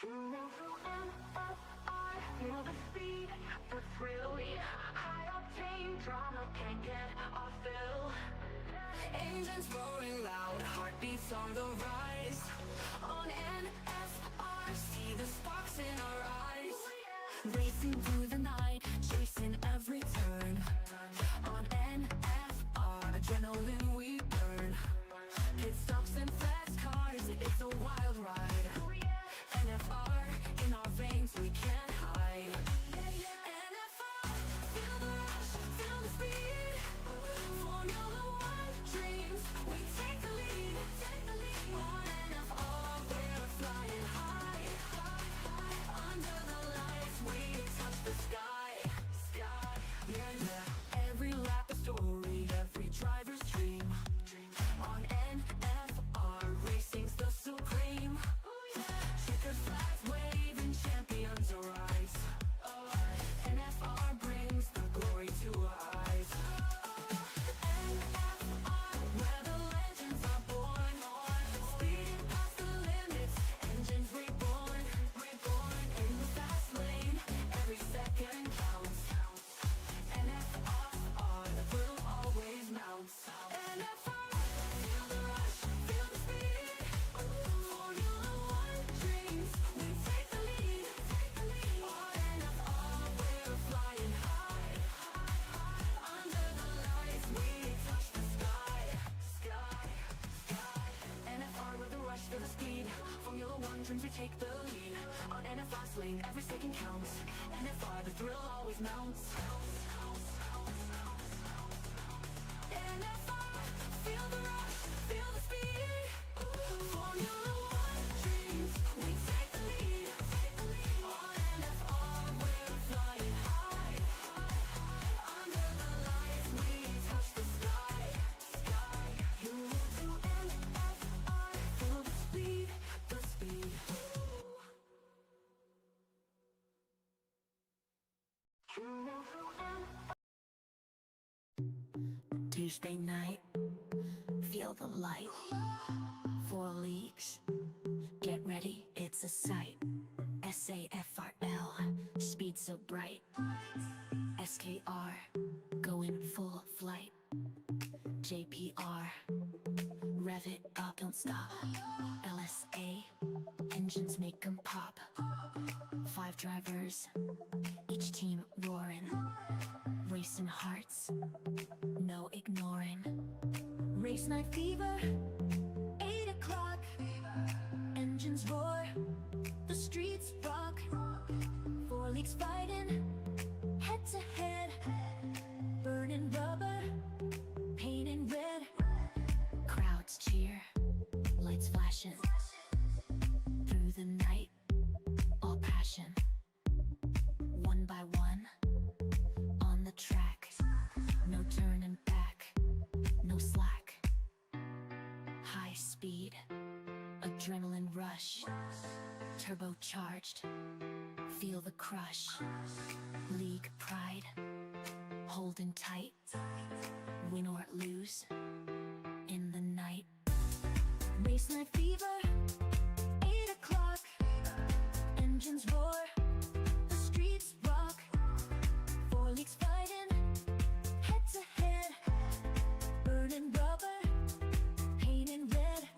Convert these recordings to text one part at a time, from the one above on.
Feel the speed, the thrill, high octane drama can't get our fill. Engines roaring loud, heartbeats on the rise. On NFR, see the sparks in our eyes. Racing through the night, chasing every turn. On NFR, adrenaline we burn. Pit stops and fast cars, it's a wild ride. NFR, in our veins we can't hide. NFR, feel the rush, feel the speed. Formula One dreams, we take the lead. On NFR, we're flying high. Under the lights, we touch the sky. Yeah. Every lap a story, every driver's dream. On NFR, racing's the supreme. Checkered flags waving, champions arise. NFR brings the glory to our eyes. NFR, where the legends are born. Speeding past the limits, engines reborn. In the fast lane, every second counts. NFR, the thrill always mounts. NFR, feel the rush, feel the speed. Formula One dreams, we take the lead. On NFR, we're flying high. Under the lights, we touch the sky. NFR with the rush, feel the speed. Formula One dreams, we take the lead. On NFR swing, every second counts. NFR, the thrill always mounts. NFR, feel the rush, feel the speed. Formula One dreams, we take the lead. On NFR, we're flying high. Under the lights, we touch the sky. You do NFR, feel the speed, the speed. Tuesday night, feel the light. 4 leagues, get ready, it's a sight. SAFRL, speed so bright. SKR, going full flight. JPR, rev it up, don't stop. LSA, engines make 'em pop. 5 drivers, each team roaring. Racing hearts, no ignoring. Race night fever, 8 o'clock. Engines roar, the streets rock. 4 leagues fighting, head to head. Burning rubber, painting red. Crowds cheer, lights flashing. Through the night, all passion. One by one, on the track. No turning back, no slack. High speed, adrenaline rush. Turbocharged, feel the crush. League pride, holding tight. Win or lose, in the night. Race night fever, 8 o'clock. Engines roar, the streets rock. 4 leagues fighting, head to head. Burning rubber, painting red.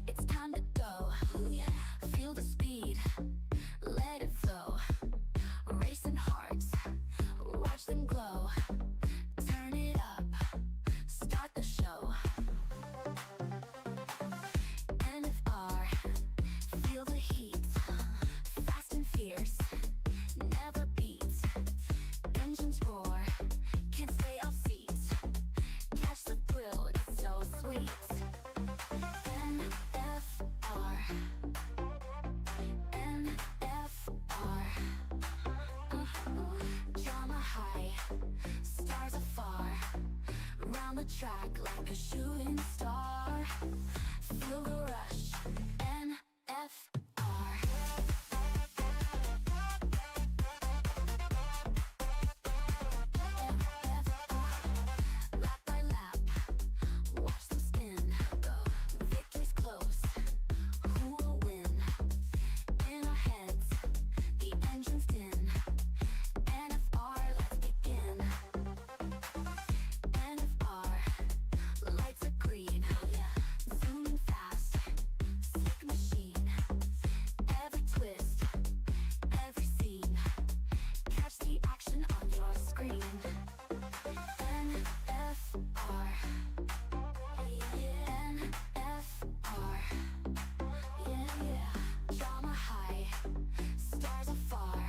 It's time to go. Feel the speed, let it flow. Racing hearts, watch them glow. Turn it up, start the show. NFR, feel the heat. Fast and fierce, never beats. Engines roar, can't stay off seats. Catch the thrill, it's so sweet. NFR, NFR. Drama high, stars afar. Round the track like a shooting star. Feel the rush, NFR. Lap by lap, watch them spin. Victory's close, who will win? In our heads, the engine's din. NFR, let's begin. NFR, lights are green. Zooming fast, slick machine. Every twist, every scene. Catch the action on your screen. NFR, NFR, yeah. Drama high, stars afar.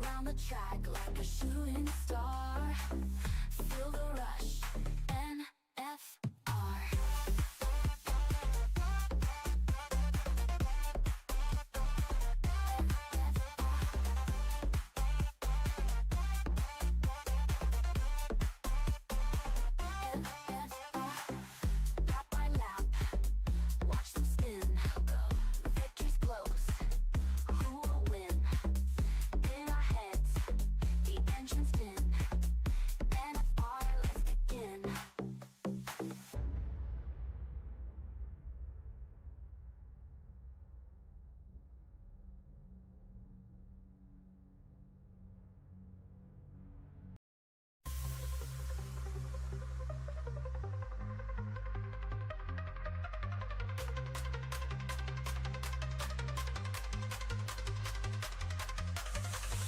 Round the track like a shooting star. Feel the rush, NFR. Lap by lap, watch them spin. Victory's close, who will win? In our heads, the engine's din. NFR, let's begin.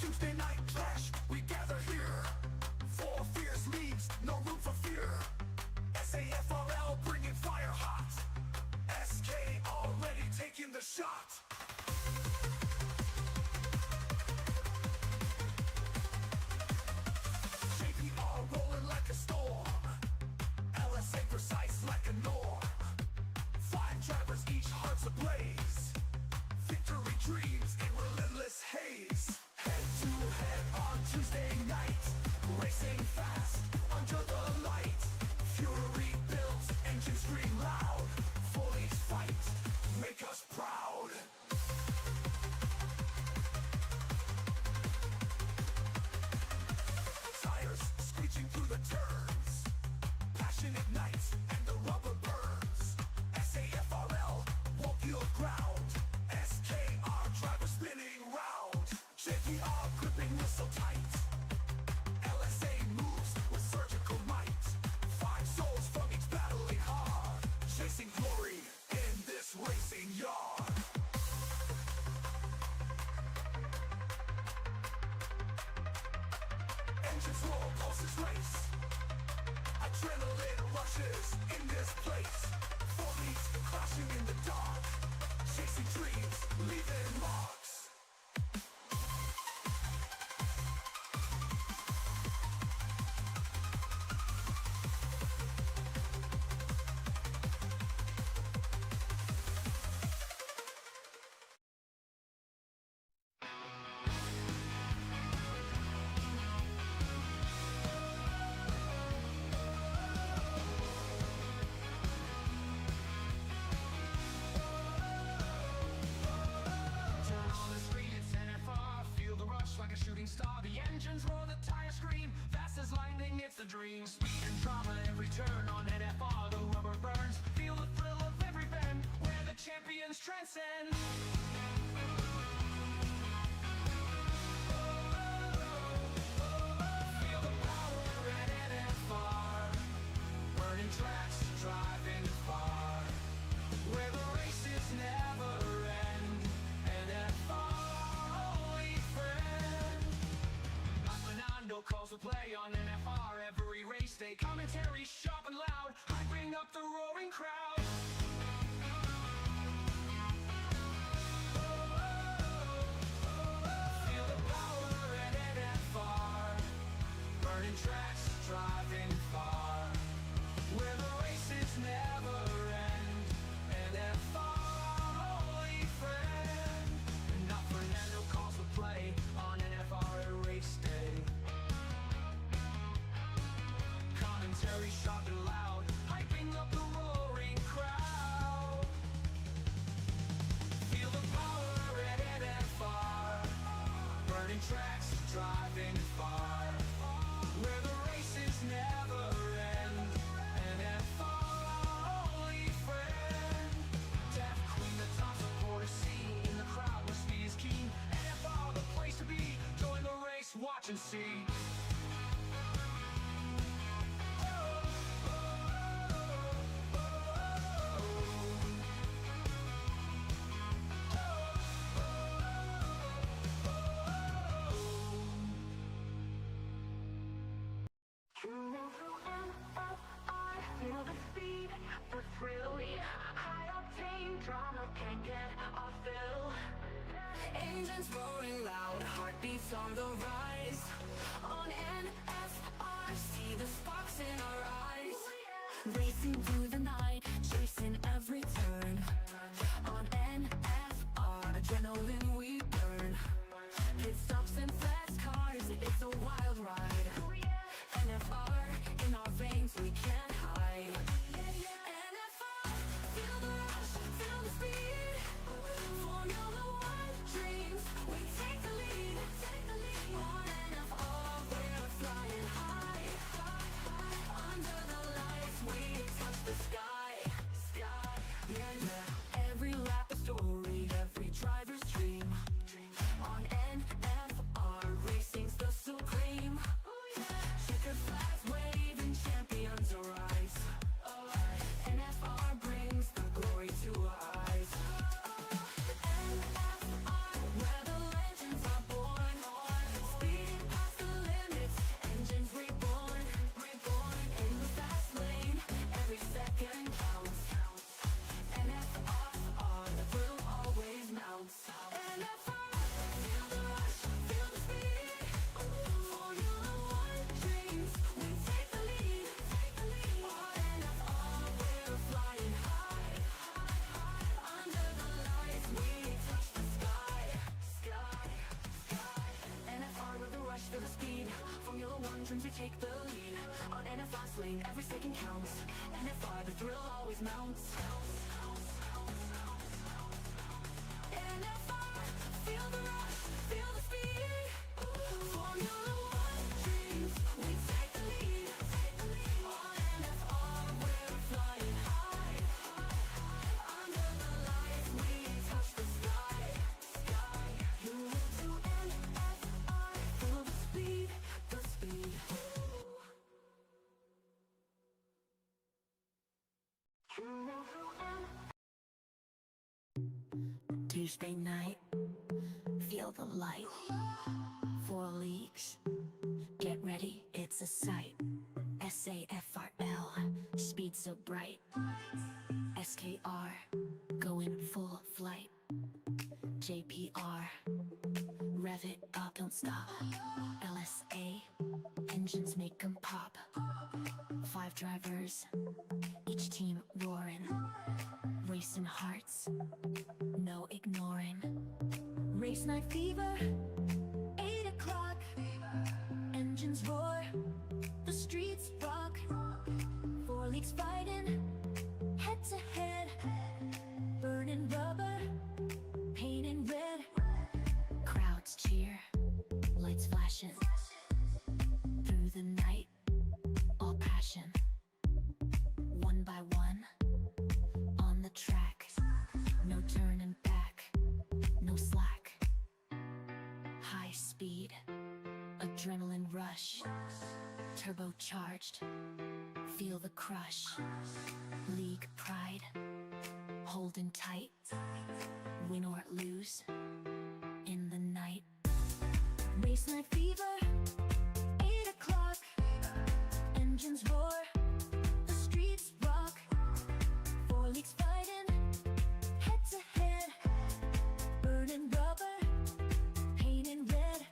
Tuesday night clash, we gather here. Four fierce leagues, no room for fear. SAFRL bringing fire hot. SK already taking the shot. JPR rolling like a storm. LSA precise like a norm. 5 drivers, each heart's ablaze. Victory dreams in relentless haze. Head to head on Tuesday night. Racing fast under the light. Fury builds, engines scream loud. Fullies fight, make us proud. Tires screeching through the turns. Passion ignites and the rubber burns. SAFRL won't yield ground. SKR driver spinning round. JPR gripping whistle tight. LSA moves with surgical might. 5 souls from each battling hard. Chasing glory in this racing yard. Engines roar, pulses race. Adrenaline rushes in this place. 4 leagues clashing in the dark. Chasing dreams, leaving marks. The dream, speed and drama, every turn on NFR, the rubber burns. Feel the thrill of every bend, where the champions transcend. Feel the power at NFR, burning tracks, driving far. watch and see. Feel the speed, the thrill, high octane drama can't get our fill. Engines roaring loud, heartbeats on the rise. On NFR, see the sparks in our eyes. Racing through the night, chasing every turn. On NFR, adrenaline we burn. Pit stops and fast cars, it's a wild ride. NFR, in our veins we can't hide. NFR, feel the rush, feel the speed. Formula One dreams, we take the lead. On NFR, we're flying high. Under the lights, we touch the sky. Every lap a story, every driver's dream. On NFR, racing's the supreme. Checker flags waving, champions arise. NFR brings the glory to our eyes. NFR, where the legends are born. Speeding past the limits, engines reborn. In the fast lane, every second counts. NFR, the thrill always mounts. NFR, feel the rush, feel the speed. Formula One dreams, we take the lead. On NFR, we're flying high. Under the lights, we touch the sky. NFR with the rush, feel the speed. Formula One dreams, we take the lead. On NFR lane, every second counts. NFR, the thrill always mounts. NFR, feel the rush, feel the speed. Formula One dreams, we take the lead. On NFR, we're flying high. Under the lights, we touch the sky. You move to NFR, feel the speed, the speed. Tuesday night, feel the light. 4 leagues, get ready, it's a sight. SAFRL, speed so bright. SKR, going full flight. JPR, rev it up, don't stop. LSA, engines make 'em pop. 5 drivers, each team roaring. Racing hearts, no ignoring. Race night fever, 8 o'clock. Engines roar, the streets rock. 4 leagues fighting, head to head. Burning rubber, painting red. Crowds cheer, lights flashing. Through the night, all passion. One by one, on the track. No turning back, no slack. High speed, adrenaline rush. Turbocharged, feel the crush. League pride, holding tight. Win or lose, in the night. Race night fever, 8 o'clock. Engines roar, the streets rock. 4 leagues fighting, head to head. Burning rubber, painting red.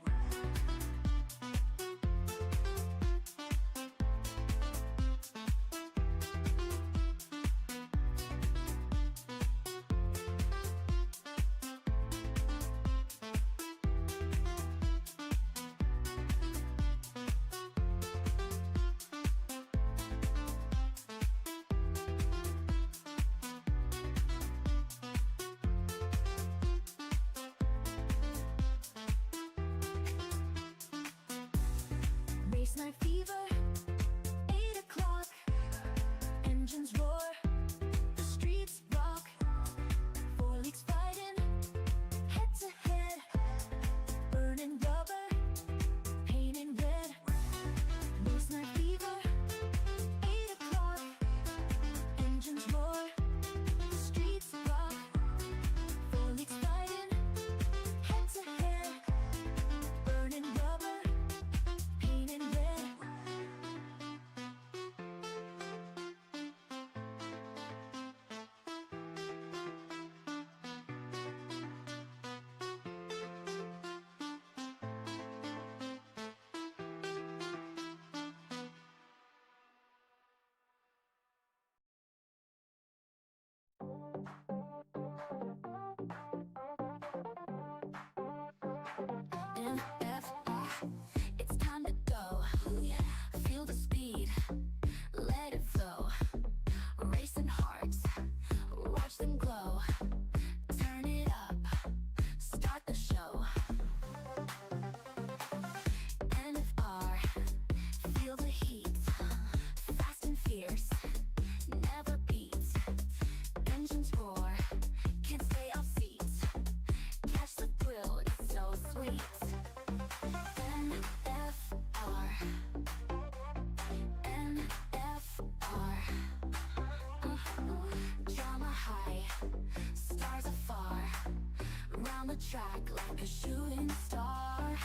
track like a shooting star.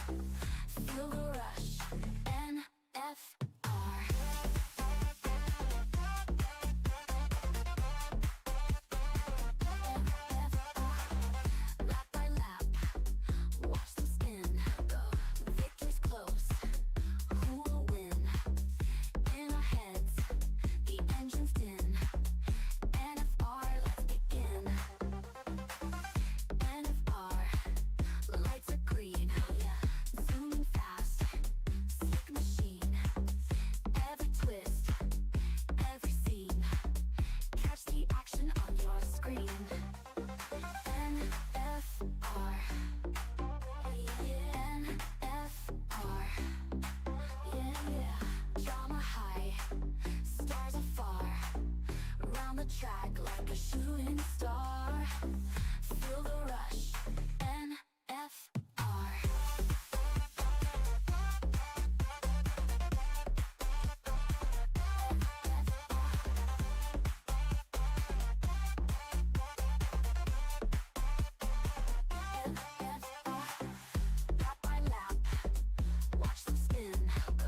Feel the rush, NFR. Lap by lap, watch them spin. Go, victory's close. Who will win? In our heads, the engine's din. NFR, let's begin. NFR, lights are green. Zooming fast, slick machine. Every twist, every scene. Catch the action on your screen. NFR, yeah. NFR, yeah. Drama high, stars afar. Round the track like a shooting star. Feel the rush, NFR. Lap by lap, watch them spin. Go,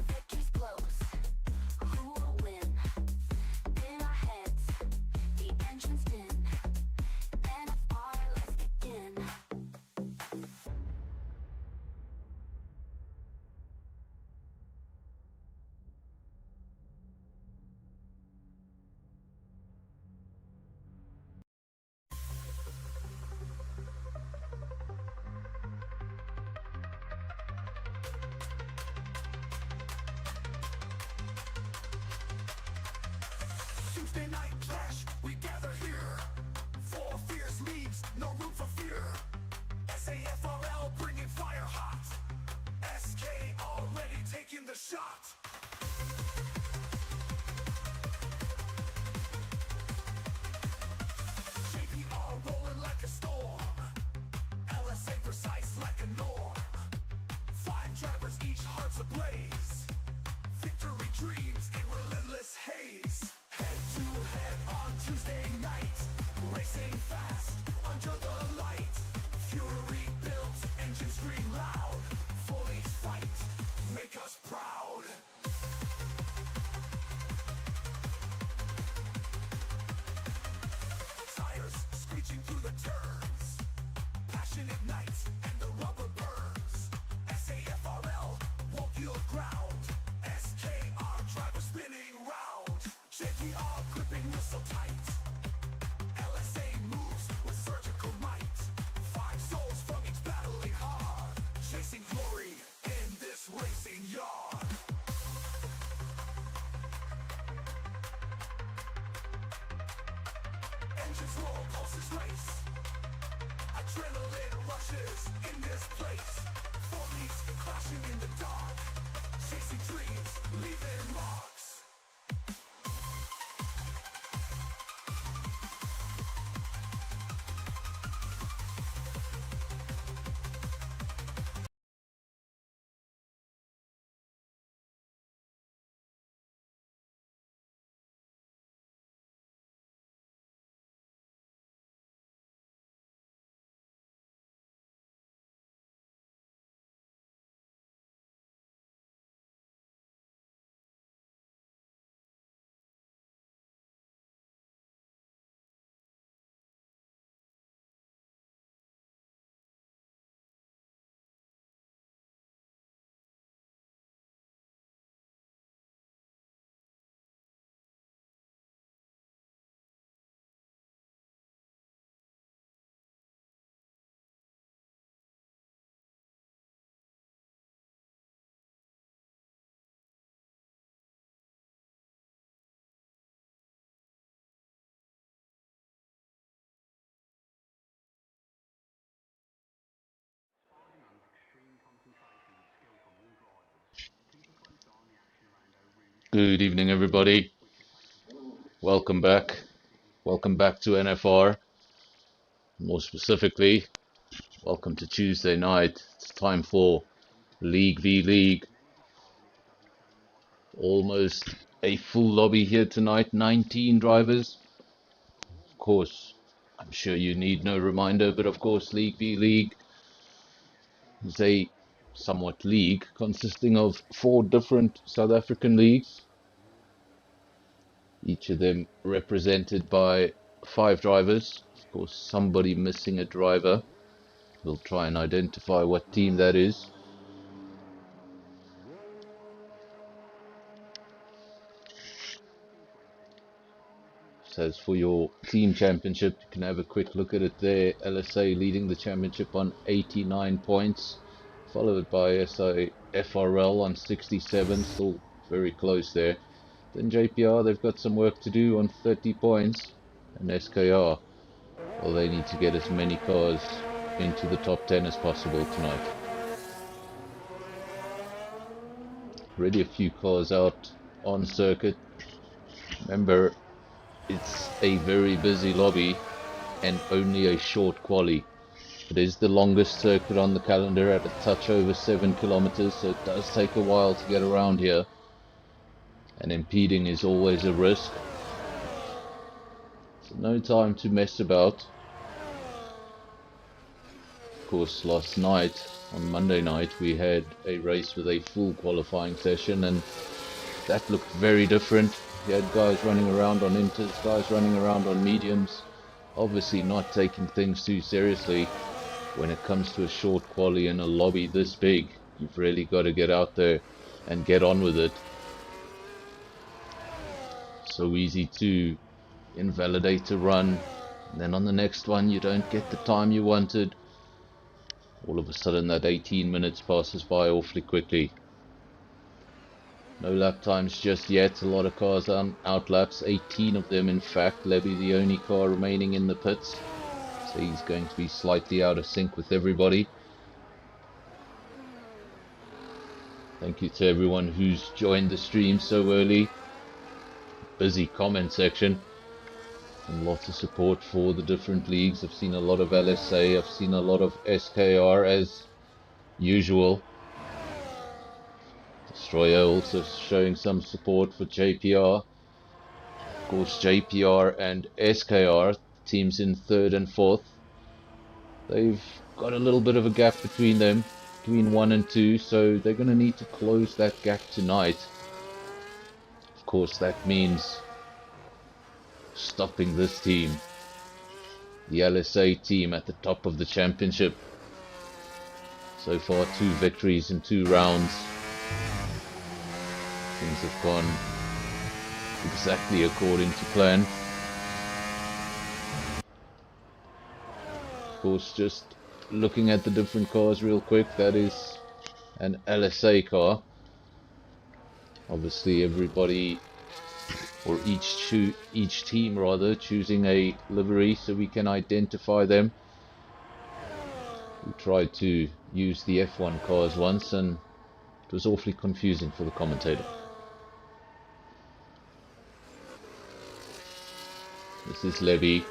victory's close. Who will win? In our heads, the engine's din. NFR, let's begin. Tuesday night clash, we gather here. Four fierce leagues, no room for fear. SAFRL bringing fire hot. SK already taking the shot. JPR rolling like a storm. LSA precise like a norm. Five drivers, each heart's ablaze. Victory dreams in relentless haze. Head to head on Tuesday night. Racing fast under the light. Fury built, engine scream loud. Fully fight, make us proud. Tires screeching through the turns. Passion ignites and the rubber burns. SAFRL won't yield ground. SKR driver spinning round. JPR gripping whistle tight. LSA moves with surgical might. Five souls from each battling hard. Chasing glory in this racing yard. Engines roar, pulses race. Adrenaline rushes in this place. Four leagues clashing in the dark. Chasing dreams, leaving marks. Good evening, everybody. Welcome back. Welcome back to NFR. More specifically, welcome to Tuesday night. It's time for League v League. Almost a full lobby here tonight. 19 drivers. Of course, I'm sure you need no reminder, but of course League v League is a somewhat league consisting of 4 different South African leagues, each of them represented by 5 drivers. Of course, somebody missing a driver. We'll try and identify what team that is. So as for your team championship, you can have a quick look at it there. LSA leading the championship on 89 points, followed by SAFRL on 67, still very close there. Then JPR, they've got some work to do on 30 points. And SKR, well, they need to get as many cars into the top 10 as possible tonight. Already a few cars out on circuit. Remember, it's a very busy lobby and only a short quali. It is the longest circuit on the calendar at a touch over 7 kilometers, so it does take a while to get around here. And impeding is always a risk. So no time to mess about. Of course, last night, on Monday night, we had a race with a full qualifying session, and that looked very different. You had guys running around on inters, guys running around on mediums, obviously not taking things too seriously. When it comes to a short quali in a lobby this big, you've really got to get out there and get on with it. So easy to invalidate a run, and then on the next one you don't get the time you wanted. All of a sudden that 18 minutes passes by awfully quickly. No lap times just yet, a lot of cars on outlaps, 18 of them in fact. Levy the only car remaining in the pits, so he's going to be slightly out of sync with everybody. Thank you to everyone who's joined the stream so early. Busy comment section and lots of support for the different leagues. I've seen a lot of LSA, I've seen a lot of SKR as usual. Destroyer also showing some support for JPR. Of course, JPR and SKR, teams in 3rd and 4th, they've got a little bit of a gap between them, between 1 and 2, so they're going to need to close that gap tonight. Of course, that means stopping this team, the LSA team at the top of the championship. So far, 2 victories in 2 rounds. Things have gone exactly according to plan. Of course, just looking at the different cars real quick, that is an LSA car. Obviously everybody, or each team rather, choosing a livery so we can identify them. We tried to use the F1 cars once and it was awfully confusing for the commentator. This is Levy.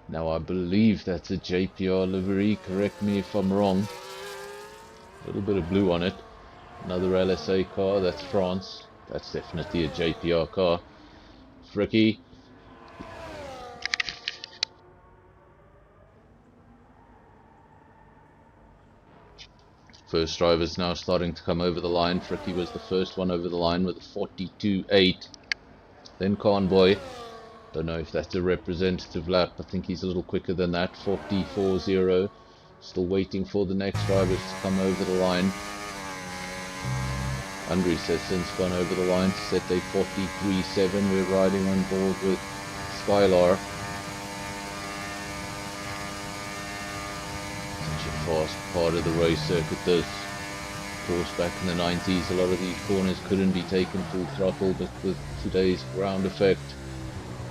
Now I believe that's a JPR livery, correct me if I'm wrong. A little bit of blue on it. Another LSA car, that's France. That's definitely a JPR car. Fricky. First drivers now starting to come over the line. Fricky was the first one over the line with a 42.8. Then Convoy. Don't know if that's a representative lap. I think he's a little quicker than that. 44.0. Still waiting for the next drivers to come over the line. Andres has since gone over the line to set a 43.7. We're riding on board with Skylar. Such a fast part of the race circuit this. Of course, back in the 90s, a lot of these corners couldn't be taken full throttle, but with today's ground effect,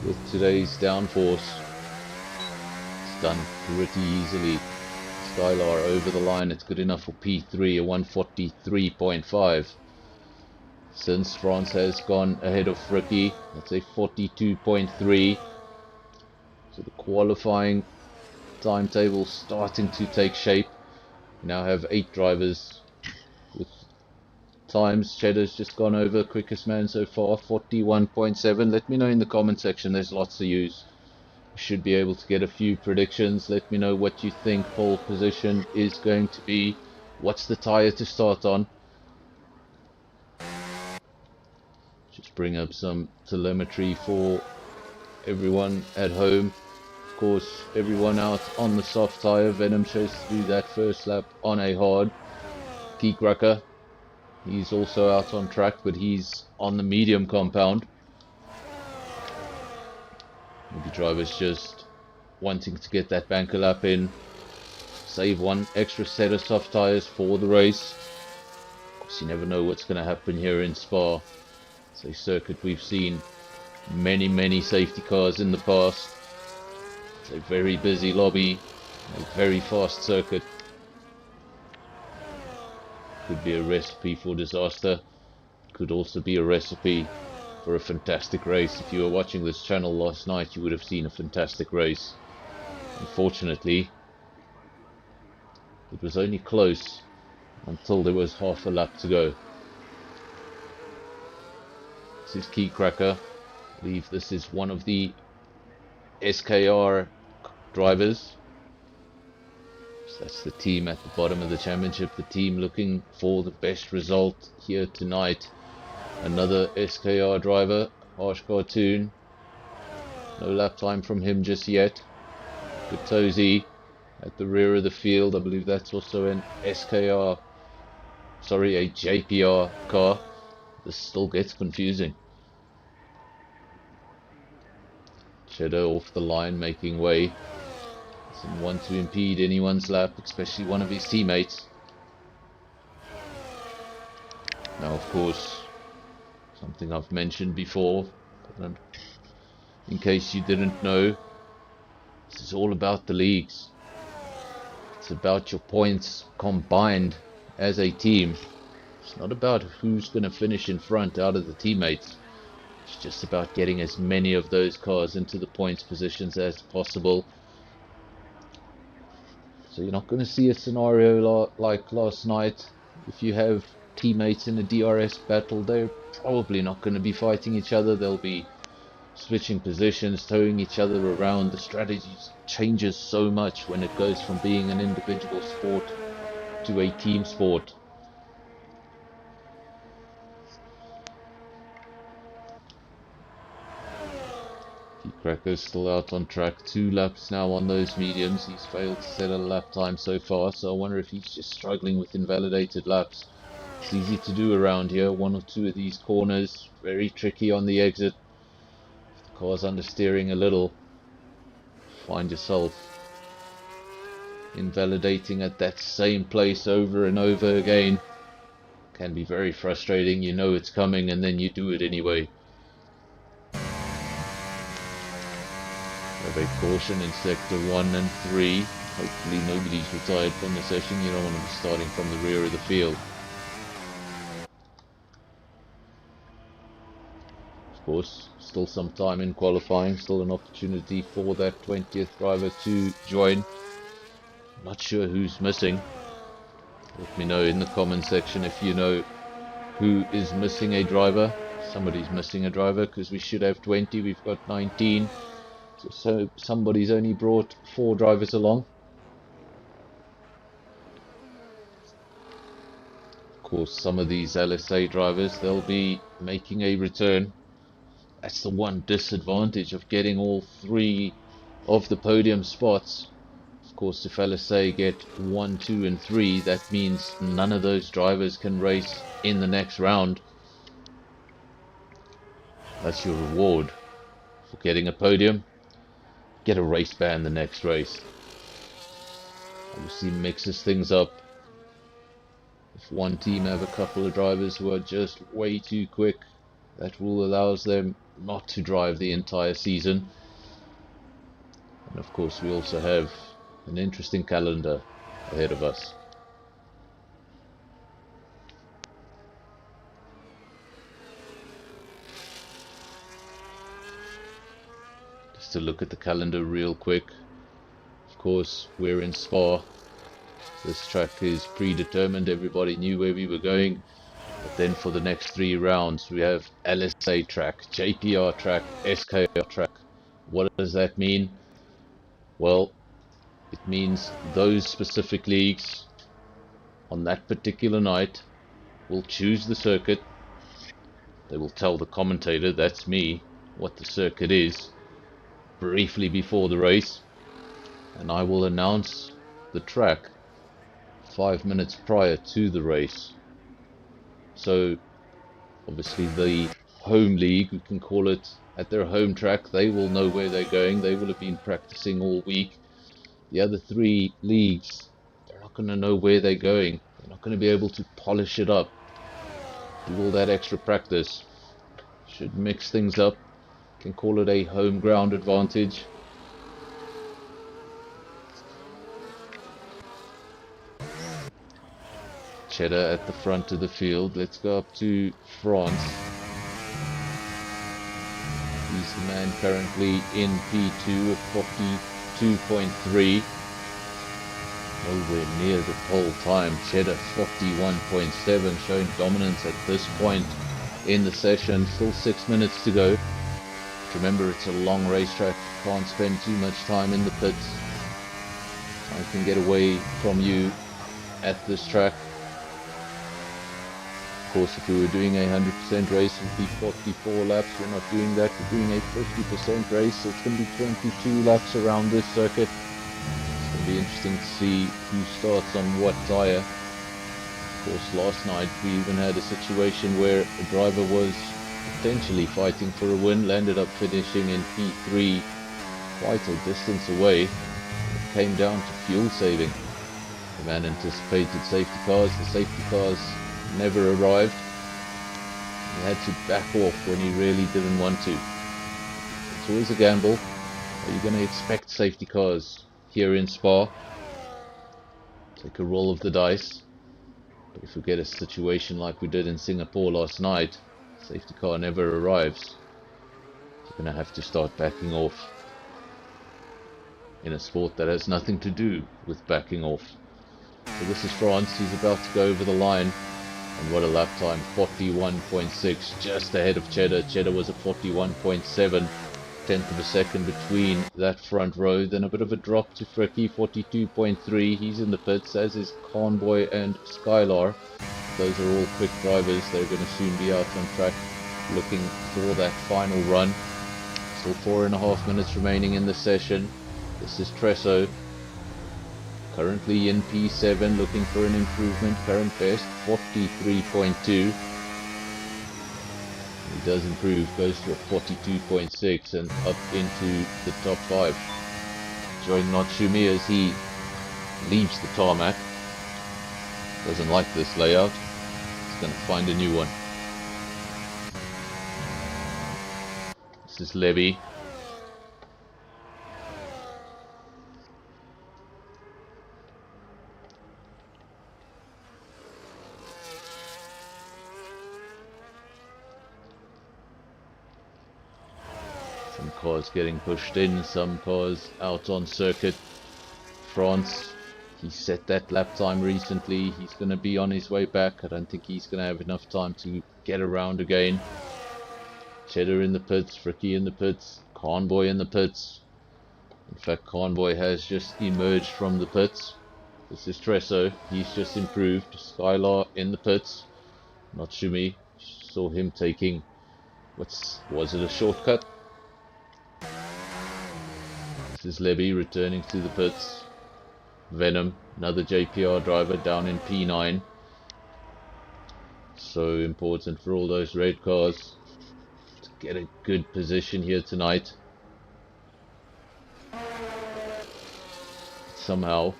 with today's downforce, it's done pretty easily. Skylar over the line, it's good enough for P3, a 143.5. Since France has gone ahead of Fricky, that's a 42.3. So the qualifying timetable starting to take shape. We now have 8 drivers with times. Cheddar's just gone over, quickest man so far, 41.7. Let me know in the comment section, there's lots to use. You should be able to get a few predictions. Let me know what you think pole position is going to be. What's the tyre to start on? Just bring up some telemetry for everyone at home. Of course, everyone out on the soft tyre. Venom chose to do that first lap on a hard. Geekracker, he's also out on track, but he's on the medium compound. Maybe drivers just wanting to get that banker lap in, save one extra set of soft tyres for the race. Of course, you never know what's going to happen here in Spa. It's a circuit we've seen many safety cars in the past. It's a very busy lobby, a very fast circuit. Could be a recipe for disaster. Could also be a recipe for a fantastic race. If you were watching this channel last night, you would have seen a fantastic race. Unfortunately, it was only close until there was half a lap to go. This is Keycracker. I believe this is one of the SKR drivers. So that's the team at the bottom of the championship, the team looking for the best result here tonight. Another SKR driver, Harsh Cartoon. No lap time from him just yet. Gatozi at the rear of the field. I believe that's also an SKR, sorry, a JPR car. This still gets confusing. Shadow off the line, making way. Doesn't want to impede anyone's lap, especially one of his teammates. Now, of course, something I've mentioned before, but in case you didn't know, this is all about the leagues. It's about your points combined as a team. It's not about who's going to finish in front out of the teammates. It's just about getting as many of those cars into the points positions as possible. So you're not going to see a scenario like last night. If you have teammates in a DRS battle, they're probably not going to be fighting each other. They'll be switching positions, towing each other around. The strategy changes so much when it goes from being an individual sport to a team sport. Cracker's still out on track, 2 laps now on those mediums. He's failed to set a lap time so far, so I wonder if he's just struggling with invalidated laps. It's easy to do around here, 1 or 2 of these corners, very tricky on the exit. If the car's understeering a little, find yourself invalidating at that same place over and over again. Can be very frustrating. You know it's coming and then you do it anyway. Have a caution in sector 1 and 3. Hopefully nobody's retired from the session. You don't want to be starting from the rear of the field. Of course, still some time in qualifying, still an opportunity for that 20th driver to join. Not sure who's missing. Let me know in the comment section if you know who is missing a driver. Somebody's missing a driver because we should have 20. We've got 19. So somebody's only brought 4 drivers along. Of course, some of these LSA drivers, they'll be making a return. That's the one disadvantage of getting all 3 of the podium spots. Of course, if LSA get 1, 2 and 3, that means none of those drivers can race in the next round. That's your reward for getting a podium. Get a race ban the next race. Obviously mixes things up. If one team have a couple of drivers who are just way too quick, that rule allows them not to drive the entire season. And of course we also have an interesting calendar ahead of us. To look at the calendar real quick. Of course, we're in Spa. This track is predetermined. Everybody knew where we were going. But then for the next 3 rounds, we have LSA track, JPR track, SKR track. What does that mean? Well, it means those specific leagues on that particular night will choose the circuit. They will tell the commentator, that's me, what the circuit is briefly before the race, and I will announce the track 5 minutes prior to the race. So obviously the home league, we can call it, at their home track, they will know where they're going. They will have been practicing all week. The other 3 leagues, they're not going to know where they're going. They're not going to be able to polish it up, do all that extra practice. Should mix things up. Can call it a home ground advantage. Cheddar at the front of the field. Let's go up to France. He's the man currently in P2 at 42.3. Nowhere near the pole time. Cheddar 41.7, showing dominance at this point in the session. Still 6 minutes to go. Remember, it's a long racetrack. Can't spend too much time in the pits. Time can get away from you at this track. Of course, if we were doing a 100% race, it would be 44 laps. We're not doing that. We're doing a 50% race, so it's going to be 22 laps around this circuit. It's going to be interesting to see who starts on what tyre. Of course, last night we even had a situation where a driver was potentially fighting for a win, landed up finishing in P3 quite a distance away. It came down to fuel saving. The man anticipated safety cars. The safety cars never arrived. He had to back off when he really didn't want to. It's always a gamble. Are you going to expect safety cars here in Spa? Take a roll of the dice. But if we get a situation like we did in Singapore last night, safety car never arrives, you're going to have to start backing off in a sport that has nothing to do with backing off. So this is France. He's about to go over the line. And what a lap time, 41.6, just ahead of Cheddar. Cheddar was at 41.7, tenth of a second between that front row. Then a bit of a drop to Fricky, 42.3. He's in the pits, as is Convoy and Skylar. Those are all quick drivers. They're going to soon be out on track looking for that final run. Still 4.5 minutes remaining in the session. This is Tresso, currently in P7, looking for an improvement. Current best 43.2. He does improve, goes to a 42.6 and up into the top 5. Join Natsumi as he leaves the tarmac. Doesn't like this layout. He's going to find a new one. This is Levy. Some cars getting pushed in, some cars out on circuit. France, he set that lap time recently. He's going to be on his way back. I don't think he's going to have enough time to get around again. Cheddar in the pits, Fricky in the pits, Convoy in the pits. In fact, Convoy has just emerged from the pits. This is Tresso, he's just improved. Skylar in the pits. Natsumi, saw him taking, was it a shortcut? This is Levy returning to the pits. Venom, another JPR driver down in P9. So important for all those red cars to get a good position here tonight. Somehow,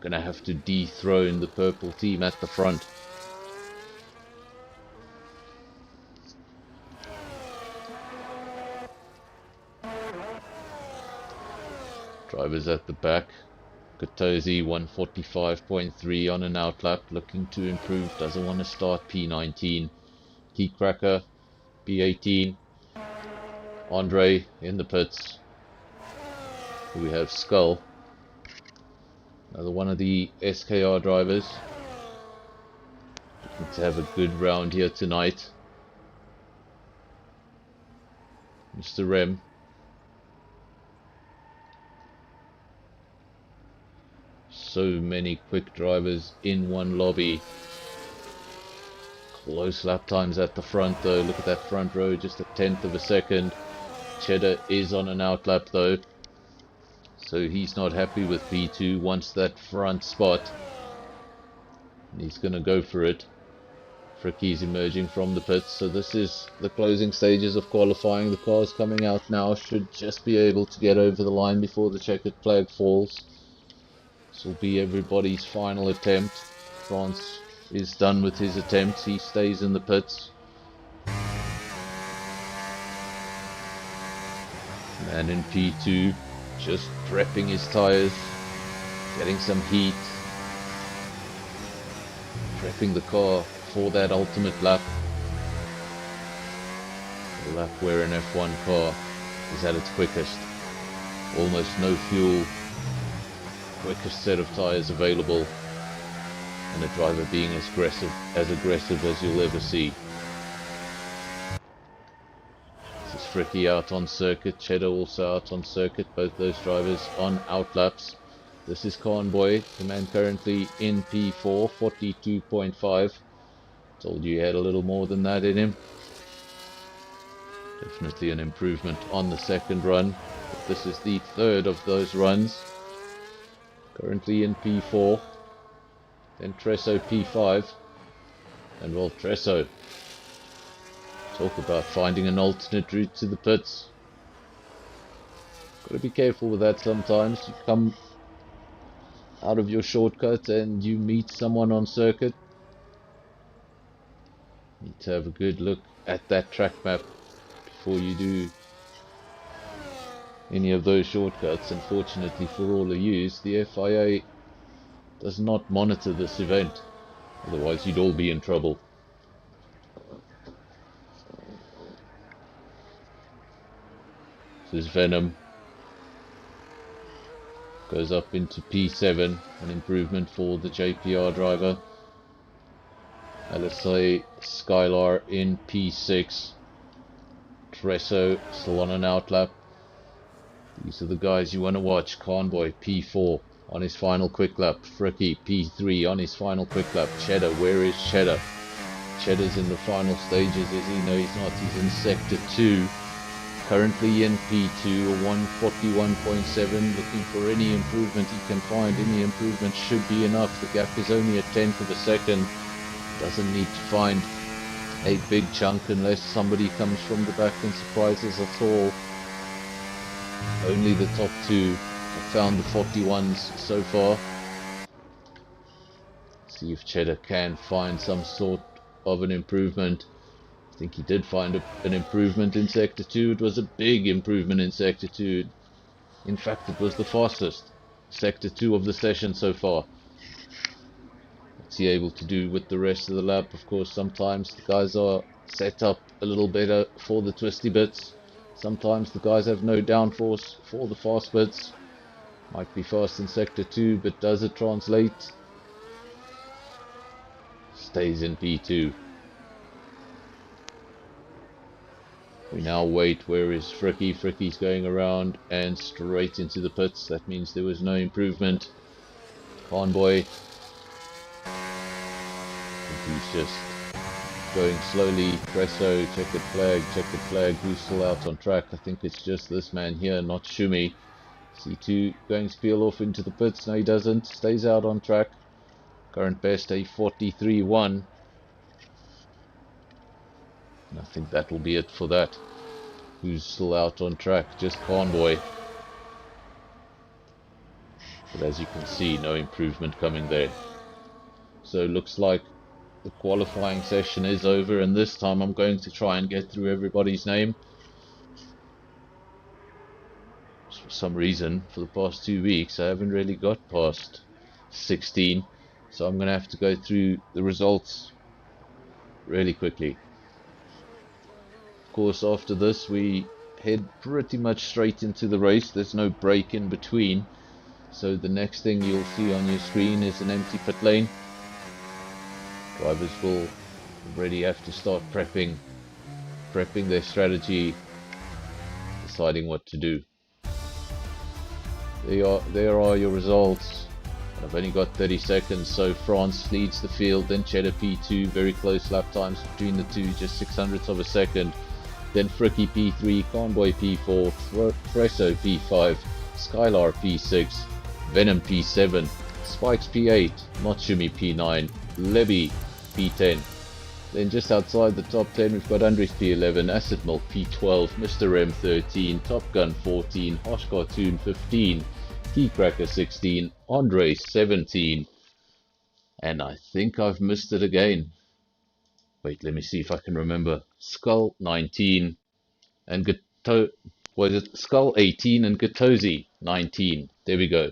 gonna have to dethrone the purple team at the front. Drivers at the back. Katosi 145.3 on an outlap, looking to improve, doesn't want to start P19. Keycracker P18. Andre in the pits. We have Skull, another one of the SKR drivers, to have a good round here tonight. Mr. Rem. So many quick drivers in one lobby. Close lap times at the front though. Look at that front row, just a tenth of a second. Cheddar is on an outlap though, so he's not happy with P2. Wants that front spot, and he's gonna go for it. Fricky's emerging from the pits, so this is the closing stages of qualifying. The cars coming out now should just be able to get over the line before the checkered flag falls. This will be everybody's final attempt. France is done with his attempts. He stays in the pits. Man in P2 just prepping his tires, getting some heat, prepping the car for that ultimate lap. The lap where an F1 car is at its quickest. Almost no fuel, quickest set of tires available, and a driver being as aggressive as you'll ever see. This is Fricky out on circuit, Cheddar also out on circuit, both those drivers on outlaps. This is Conboy, the man currently in P4, 42.5. Told you he had a little more than that in him. Definitely an improvement on the second run, but this is the third of those runs. Currently in P4, then Tresso P5, and well, Tresso, talk about finding an alternate route to the pits. Got to be careful with that sometimes. You come out of your shortcut and you meet someone on circuit. Need to have a good look at that track map before you do any of those shortcuts. Unfortunately for all of you, the FIA does not monitor this event, otherwise you'd all be in trouble. This is Venom, goes up into P7, an improvement for the JPR driver. LSA Skylar in P6, Tresso still on an outlap. These are the guys you want to watch. Conboy P4 on his final quick lap. Fricky P3 on his final quick lap. Cheddar, where is Cheddar? Cheddar's in the final stages, is he? No, he's not. He's in sector 2. Currently in P2, a 141.7. Looking for any improvement he can find. Any improvement should be enough. The gap is only a tenth of a second. Doesn't need to find a big chunk unless somebody comes from the back and surprises us all. Only the top two have found the 41s so far. See if Cheddar can find some sort of an improvement. I think he did find an improvement in sector 2. It was a big improvement in sector 2. In fact, it was the fastest sector 2 of the session so far. What's he able to do with the rest of the lap? Of course, sometimes the guys are set up a little better for the twisty bits. Sometimes the guys have no downforce for the fast bits. Might be fast in sector 2, but does it translate? Stays in P2. We now wait. Where is Fricky? Fricky's going around and straight into the pits. That means there was no improvement. Conboy, he's just going slowly. Tresso, checkered flag, who's still out on track? I think it's just this man here, not Shumi. C2 going to peel off into the pits. No, he doesn't. Stays out on track. Current best a 43.1. And I think that'll be it for that. Who's still out on track? Just Conboy. But as you can see, no improvement coming there. So it looks like the qualifying session is over, and this time I'm going to try and get through everybody's name. For some reason, for the past 2 weeks, I haven't really got past 16, so I'm going to have to go through the results really quickly. Of course, after this, we head pretty much straight into the race. There's no break in between, so the next thing you'll see on your screen is an empty pit lane. Drivers will already have to start prepping their strategy, deciding what to do. There are your results. I've only got 30 seconds, so France leads the field, then Cheddar P2, very close lap times between the two, just 600ths of a second. Then Fricky P3, Convoy P4, Fresso P5, Skylar P6, Venom P7, Spikes P8, Matsumi P9, Levy P10. Then just outside the top 10 we've got Andres P11, Acid Milk P12, Mr. M 13, Top Gun 14, Hosh Cartoon 15, Keycracker 16, Andre 17, and I think I've missed it again. Wait, let me see if I can remember. Skull 19 and was it Skull 18 and Gatozi 19. There we go.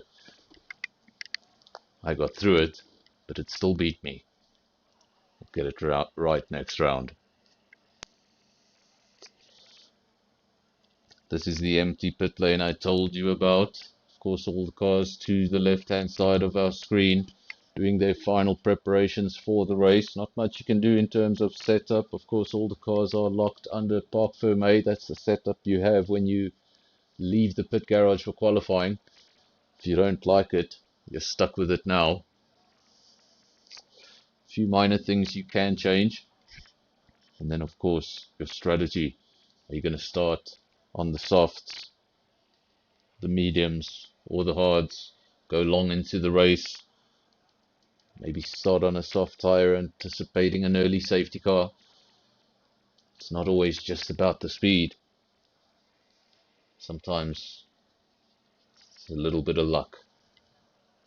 I got through it, but it still beat me. I'll get it right next round. This is the empty pit lane I told you about. Of course, all the cars to the left-hand side of our screen doing their final preparations for the race. Not much you can do in terms of setup. Of course, all the cars are locked under Parc Fermé. That's the setup you have when you leave the pit garage for qualifying. If you don't like it, you're stuck with it now. A few minor things you can change. And then, of course, your strategy. Are you going to start on the softs, the mediums, or the hards? Go long into the race. Maybe start on a soft tire, anticipating an early safety car. It's not always just about the speed. Sometimes it's a little bit of luck.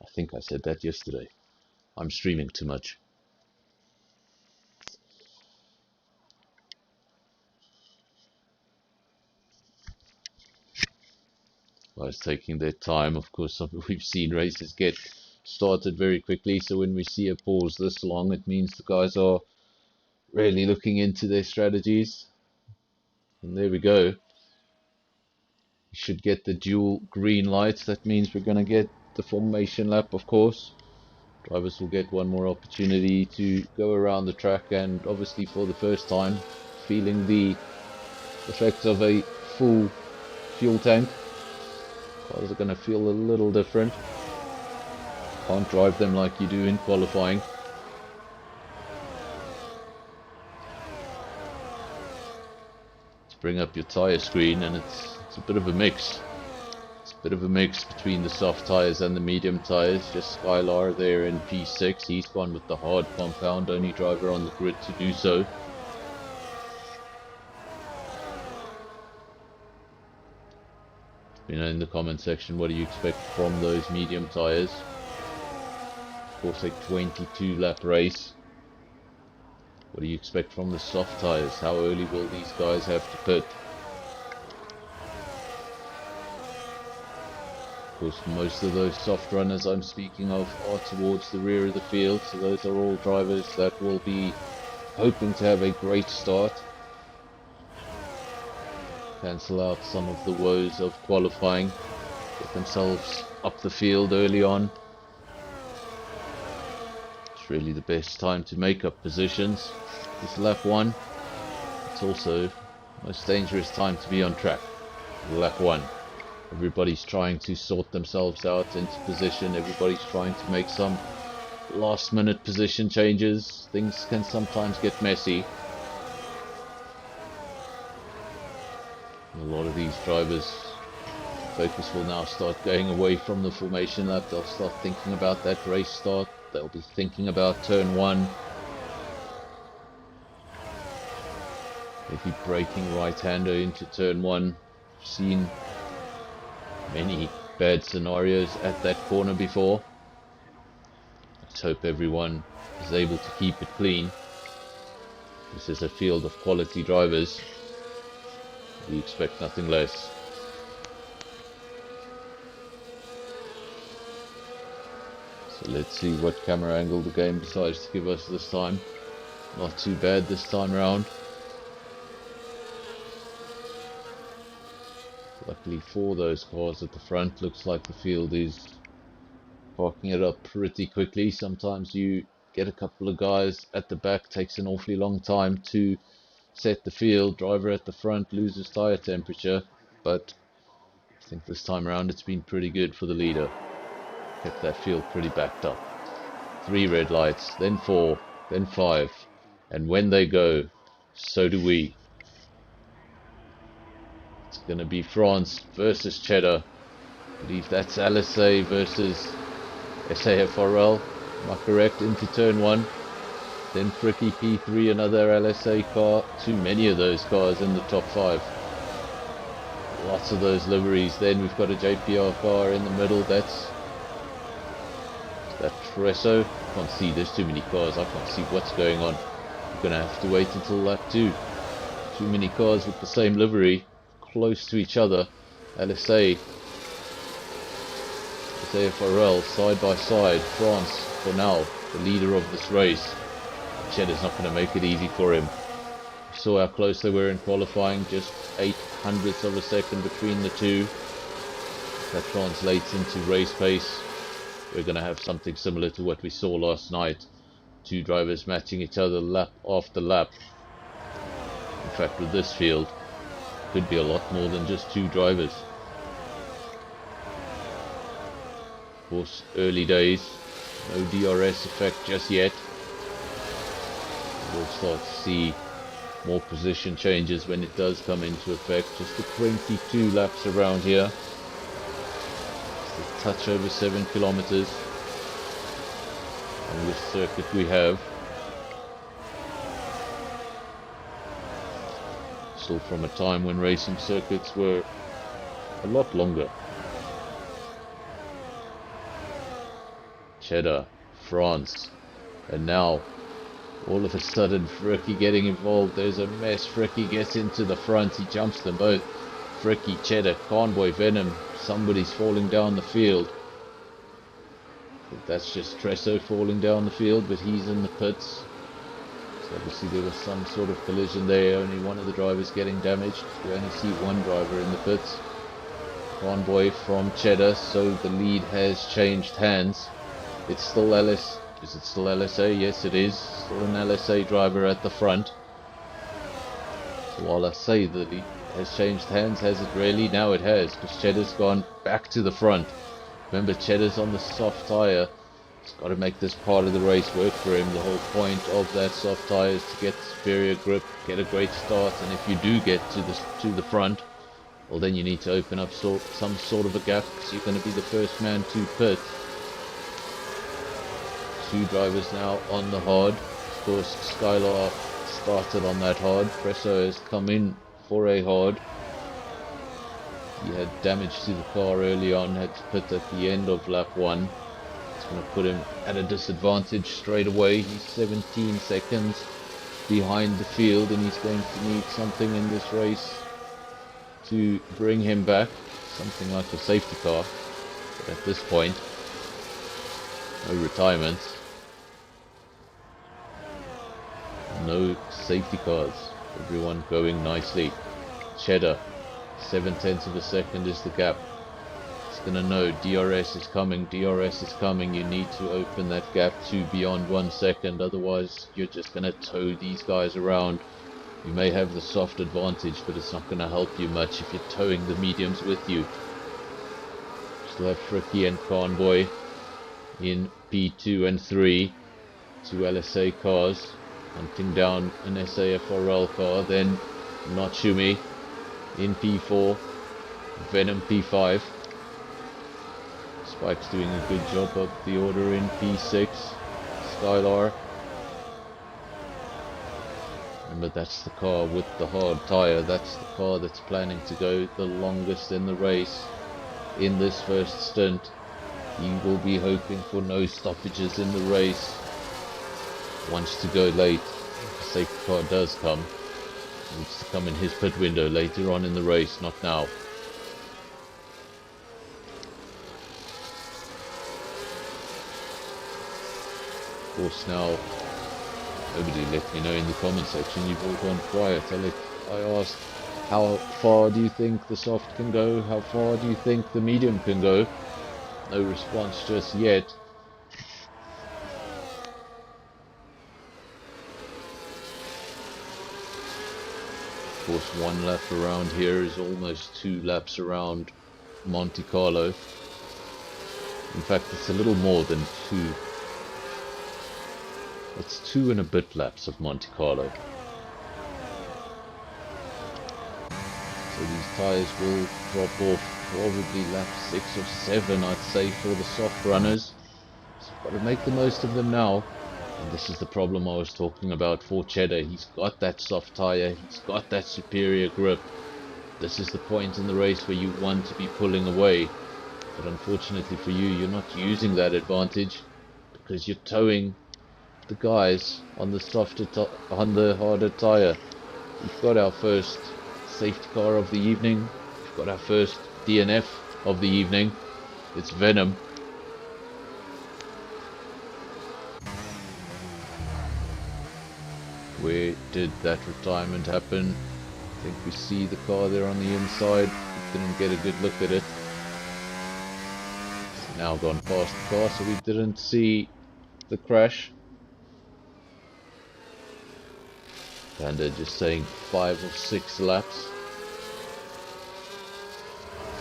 I think I said that yesterday. I'm streaming too much. Guys taking their time. Of course, we've seen races get started very quickly, so when we see a pause this long, it means the guys are really looking into their strategies. And there we go. We should get the dual green lights. That means we're going to get the formation lap, of course. Drivers will get one more opportunity to go around the track, and obviously for the first time feeling the effects of a full fuel tank. Cars are going to feel a little different. Can't drive them like you do in qualifying. Let's bring up your tyre screen, and it's a bit of a mix. It's a bit of a mix between the soft tyres and the medium tyres. Just Skylar there in P6. He's gone with the hard compound, only driver on the grid to do so. You know, in the comment section, what do you expect from those medium tyres? Of course, a 22 lap race. What do you expect from the soft tyres? How early will these guys have to pit? Of course, most of those soft runners I'm speaking of are towards the rear of the field, so those are all drivers that will be hoping to have a great start. Cancel out some of the woes of qualifying, get themselves up the field early on. It's really the best time to make up positions. This lap 1. It's also the most dangerous time to be on track. Lap 1. Everybody's trying to sort themselves out into position. Everybody's trying to make some last minute position changes. Things can sometimes get messy. A lot of these drivers' focus will now start going away from the formation lap. They'll start thinking about that race start. They'll be thinking about turn 1. Maybe braking right-hander into turn 1. I've seen many bad scenarios at that corner before. Let's hope everyone is able to keep it clean. This is a field of quality drivers. We expect nothing less. So let's see what camera angle the game decides to give us this time. Not too bad this time around. Luckily for those cars at the front, looks like the field is parking it up pretty quickly. Sometimes you get a couple of guys at the back. Takes an awfully long time to set the field. Driver at the front loses tire temperature, but I think this time around it's been pretty good for the leader. Kept that field pretty backed up. 3 red lights, then 4, then 5, and when they go, so do we. It's going to be France versus Cheddar. I believe that's LSA versus SAFRL. Am I correct? Into turn 1. Then Fricky P3, another LSA car. Too many of those cars in the top 5. Lots of those liveries. Then we've got a JPR car in the middle. That's that Tresso. Can't see, there's too many cars. I can't see what's going on. We're going to have to wait until lap 2. Too many cars with the same livery, close to each other. LSA, SAFRL, side by side. France, for now, the leader of this race. Cheddar's not going to make it easy for him. We saw how close they were in qualifying, just 0.08 of a second between the two. That translates into race pace. We're going to have something similar to what we saw last night. 2 drivers matching each other lap after lap. In fact, with this field, could be a lot more than just 2 drivers. Of course, early days, no DRS effect just yet. We'll start to see more position changes when it does come into effect. Just the 22 laps around here. It's a touch over 7 kilometers on this circuit we have. Still from a time when racing circuits were a lot longer. Cheddar, France, and now all of a sudden Fricky getting involved. There's a mess. Fricky gets into the front. He jumps them both. Fricky, Cheddar, Convoy, Venom. Somebody's falling down the field. I think that's just Tresso falling down the field, but he's in the pits. So obviously there was some sort of collision there. Only one of the drivers getting damaged. We only see one driver in the pits. Convoy from Cheddar. So the lead has changed hands. It's still LS. Is it still LSA? Yes, it is. Still an LSA driver at the front. So while I say that it has changed hands, has it really? Now it has, because Cheddar's gone back to the front. Remember, Cheddar's on the soft tyre. He's got to make this part of the race work for him. The whole point of that soft tyre is to get superior grip, get a great start, and if you do get to the front, well, then you need to open up some sort of a gap, because you're going to be the first man to pit. 2 drivers now on the hard. Of course, Skylar started on that hard. Tresso has come in for a hard. He had damage to the car early on, had to pit at the end of lap 1. It's going to put him at a disadvantage straight away. He's 17 seconds behind the field, and he's going to need something in this race to bring him back. Something like a safety car. But at this point, no retirements. No safety cars. Everyone going nicely. Cheddar, 0.7 of a second is the gap. It's going to know DRS is coming. DRS is coming. You need to open that gap to beyond 1 second. Otherwise, you're just going to tow these guys around. You may have the soft advantage, but it's not going to help you much if you're towing the mediums with you. Still have Fricky and Convoy in P2 and 3. 2 LSA cars. Hunting down an SAFRL car, then Natsumi in P4, Venom P5. Spike's doing a good job of the order in P6. Skylar. Remember, that's the car with the hard tyre. That's the car that's planning to go the longest in the race in this first stint. He will be hoping for no stoppages in the race. Wants to go late. If the safety car does come, it needs to come in his pit window later on in the race, not now. Of course, now nobody let me know in the comment section. You've all gone quiet. I asked, how far do you think the soft can go? How far do you think the medium can go? No response just yet. Of course, 1 lap around here is almost 2 laps around Monte Carlo. In fact, it's a little more than 2. It's 2 and a bit laps of Monte Carlo. So these tyres will drop off probably lap 6 or 7, I'd say, for the soft runners. So I've got to make the most of them now. And this is the problem I was talking about for Cheddar. He's got that soft tyre, he's got that superior grip. This is the point in the race where you want to be pulling away. But unfortunately for you, you're not using that advantage because you're towing the guys on the harder tyre. We've got our first safety car of the evening. We've got our first DNF of the evening. It's Venom. Where did that retirement happen? I think we see the car there on the inside. We didn't get a good look at it. It's now gone past the car, so we didn't see the crash. And they're just saying 5 or 6 laps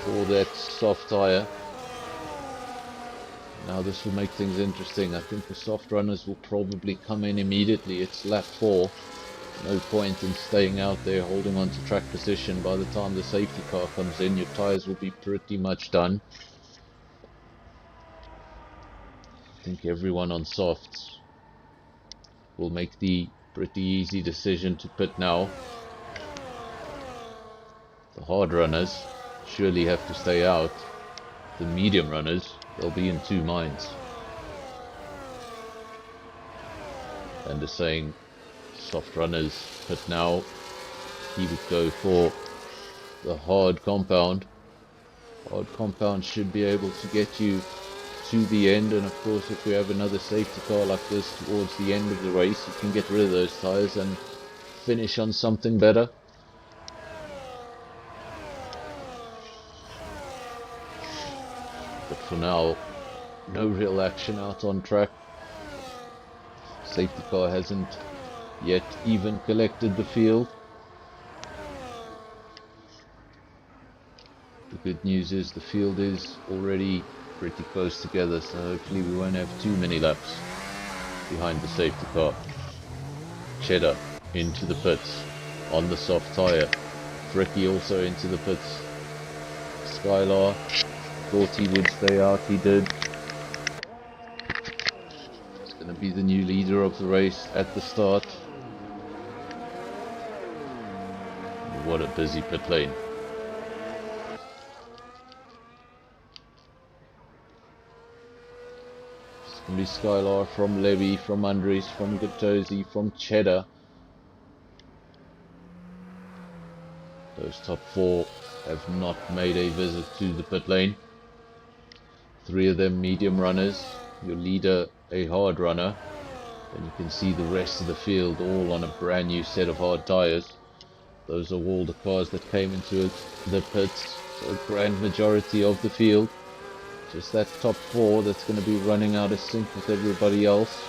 for that soft tyre. Now this will make things interesting. I think the soft runners will probably come in immediately. It's lap 4. No point in staying out there holding on to track position. By the time the safety car comes in, your tyres will be pretty much done. I think everyone on softs will make the pretty easy decision to pit now. The hard runners surely have to stay out. The medium runners, they'll be in 2 minds. And they're saying soft runners pit now. He would go for the hard compound. Hard compound should be able to get you to the end, and of course if we have another safety car like this towards the end of the race, you can get rid of those tyres and finish on something better. But for now, no real action out on track. Safety car hasn't yet even collected the field. The good news is the field is already pretty close together, so hopefully we won't have too many laps behind the safety car. Cheddar into the pits on the soft tyre. Fricky also into the pits. Skylar thought he would stay out, he did. He's going to be the new leader of the race at the start. What a busy pit lane. It's going to be Skylar from Levy, from Andres, from Gatosi, from Cheddar. Those top 4 have not made a visit to the pit lane. 3 of them medium runners, your leader a hard runner, and you can see the rest of the field all on a brand new set of hard tyres. Those are all the cars that came into the pits, so a grand majority of the field. Just that top 4 that's going to be running out of sync with everybody else.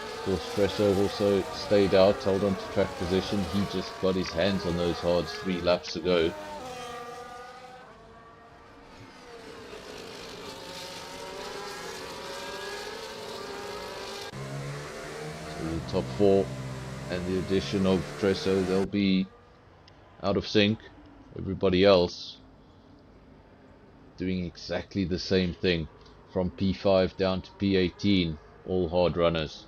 Of course, Fresso also stayed out, held on to track position. He just got his hands on those hards 3 laps ago. So the top 4 and the addition of Tresso, they'll be out of sync. Everybody else doing exactly the same thing, from P5 down to P18, all hard runners.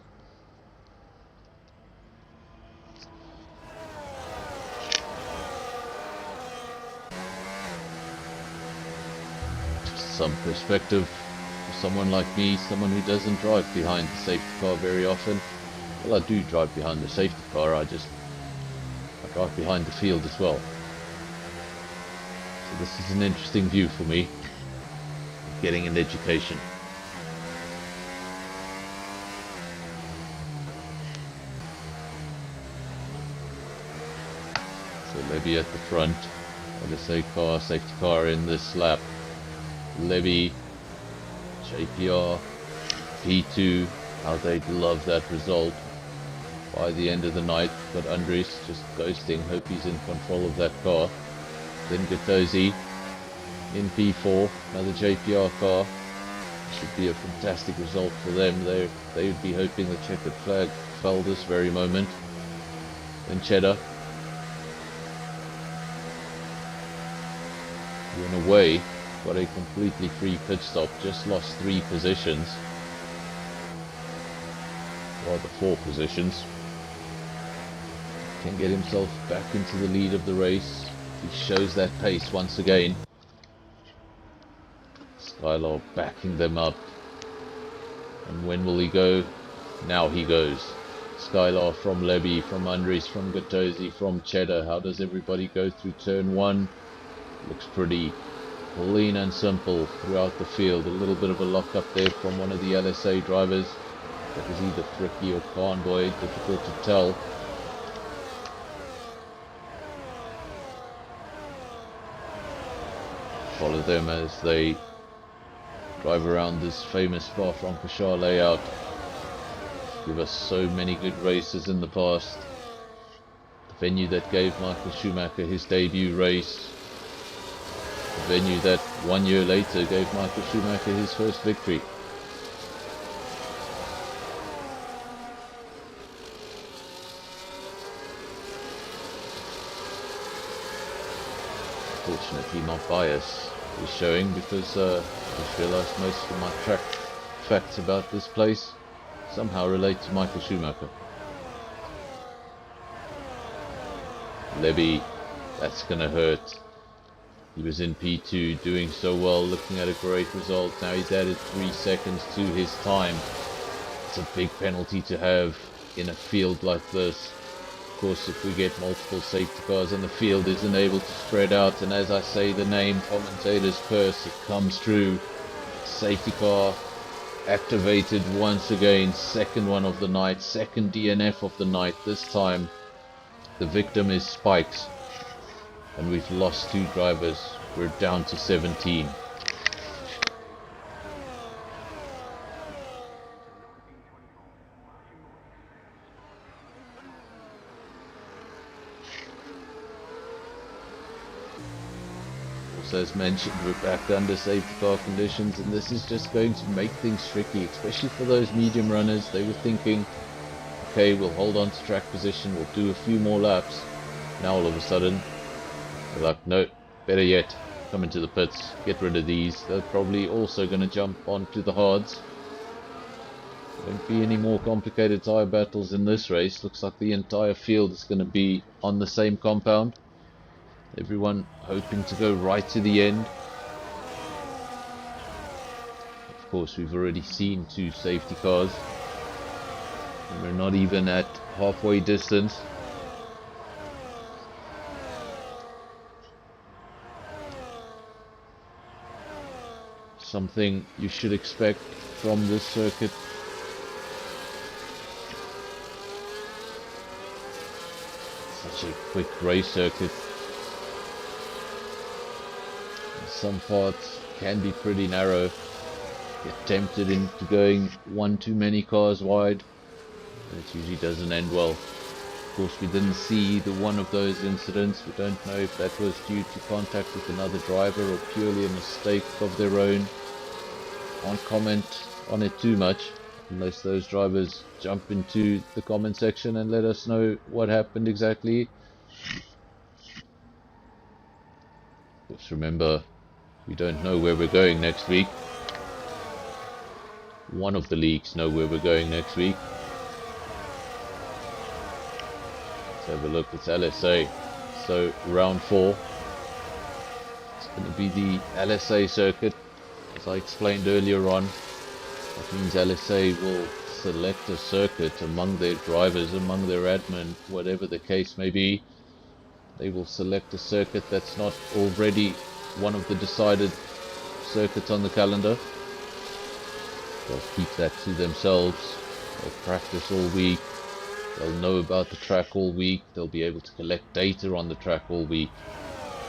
Just some perspective for someone like me, someone who doesn't drive behind the safety car very often. Well, I do drive behind the safety car, I drive behind the field as well. So this is an interesting view for me, getting an education. So Levy at the front, LSA safety car in this lap. Levy, JPR, P2, how they'd love that result. by the end of the night. Got Andres just ghosting, hope he's in control of that car. Then Gatosi in P4, another JPR car. Should be a fantastic result for them. They would be hoping the checkered flag fell this very moment. Then Cheddar. In a way, got a completely free pit stop, just lost 3 positions. Rather 4 positions. Can get himself back into the lead of the race. He shows that pace once again. Skylar backing them up. And when will he go? Now he goes. Skylar from Levy, from Andres, from Gatosi, from Cheddar. How does everybody go through turn 1? Looks pretty clean and simple throughout the field. A little bit of a lock up there from one of the LSA drivers. That was either Fricky or Convoy, difficult to tell. Follow them as they drive around this famous Spa-Francorchamps layout. Give us so many good races in the past. The venue that gave Michael Schumacher his debut race. The venue that 1 year later gave Michael Schumacher his first victory. Fortunately not bias is showing, because I just realised most of my track facts about this place somehow relate to Michael Schumacher. Levy, that's gonna hurt. He was in P2 doing so well, looking at a great result. Now he's added 3 seconds to his time. It's a big penalty to have in a field like this. Of course, if we get multiple safety cars and the field isn't able to spread out, and as I say the name commentator's curse, it comes true. Safety car activated once again, second one of the night, second DNF of the night. This time the victim is Spikes, and we've lost 2 drivers. We're down to 17. As mentioned, we're back under safety car conditions, and this is just going to make things tricky, especially for those medium runners. They were thinking, okay, we'll hold on to track position, we'll do a few more laps. Now all of a sudden they're like, no, better yet, come into the pits, get rid of these. They're probably also going to jump onto the hards. Won't be any more complicated tyre battles in this race. Looks like the entire field is going to be on the same compound. Everyone hoping to go right to the end. Of course, we've already seen 2 safety cars, and we're not even at halfway distance. Something you should expect from this circuit. Such a quick race circuit. Some parts can be pretty narrow. Get tempted into going one too many cars wide, and it usually doesn't end well. Of course, we didn't see either one of those incidents. We don't know if that was due to contact with another driver or purely a mistake of their own. Can't comment on it too much unless those drivers jump into the comment section and let us know what happened exactly. Just remember, we don't know where we're going next week. One of the leagues know where we're going next week. Let's have a look. It's LSA. So round 4. It's going to be the LSA circuit, as I explained earlier on. That means LSA will select a circuit among their drivers, among their admin, whatever the case may be. They will select a circuit that's not already one of the decided circuits on the calendar. They'll keep that to themselves. They'll practice all week. They'll know about the track all week. They'll be able to collect data on the track all week.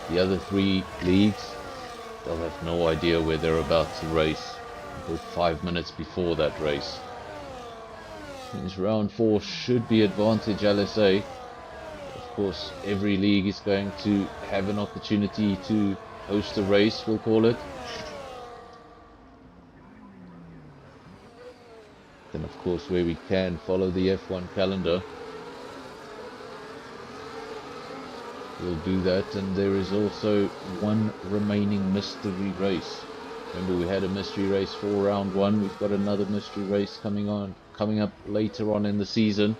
The other 3 leagues, they'll have no idea where they're about to race until 5 minutes before that race. Means round 4 should be advantage LSA. Of course, every league is going to have an opportunity to host a race, we'll call it. Then of course, where we can follow the F1 calendar, we'll do that. And there is also one remaining mystery race. Remember, we had a mystery race for round 1. We've got another mystery race coming up later on in the season.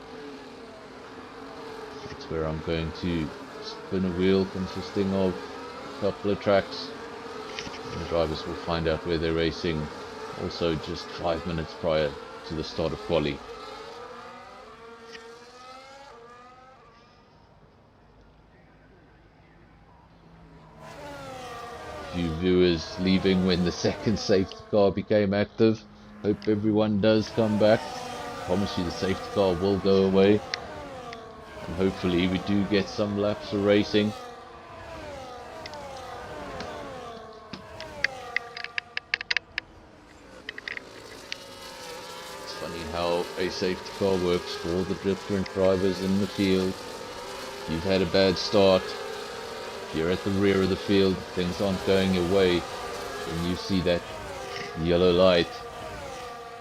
That's where I'm going to spin a wheel consisting of a couple of tracks. And the drivers will find out where they're racing also just 5 minutes prior to the start of quali. Few viewers leaving when the second safety car became active. Hope everyone does come back. Promise you the safety car will go away. And hopefully we do get some laps of racing. It's funny how a safety car works for all the different drivers in the field. If you've had a bad start, if you're at the rear of the field, things aren't going your way, when you see that yellow light,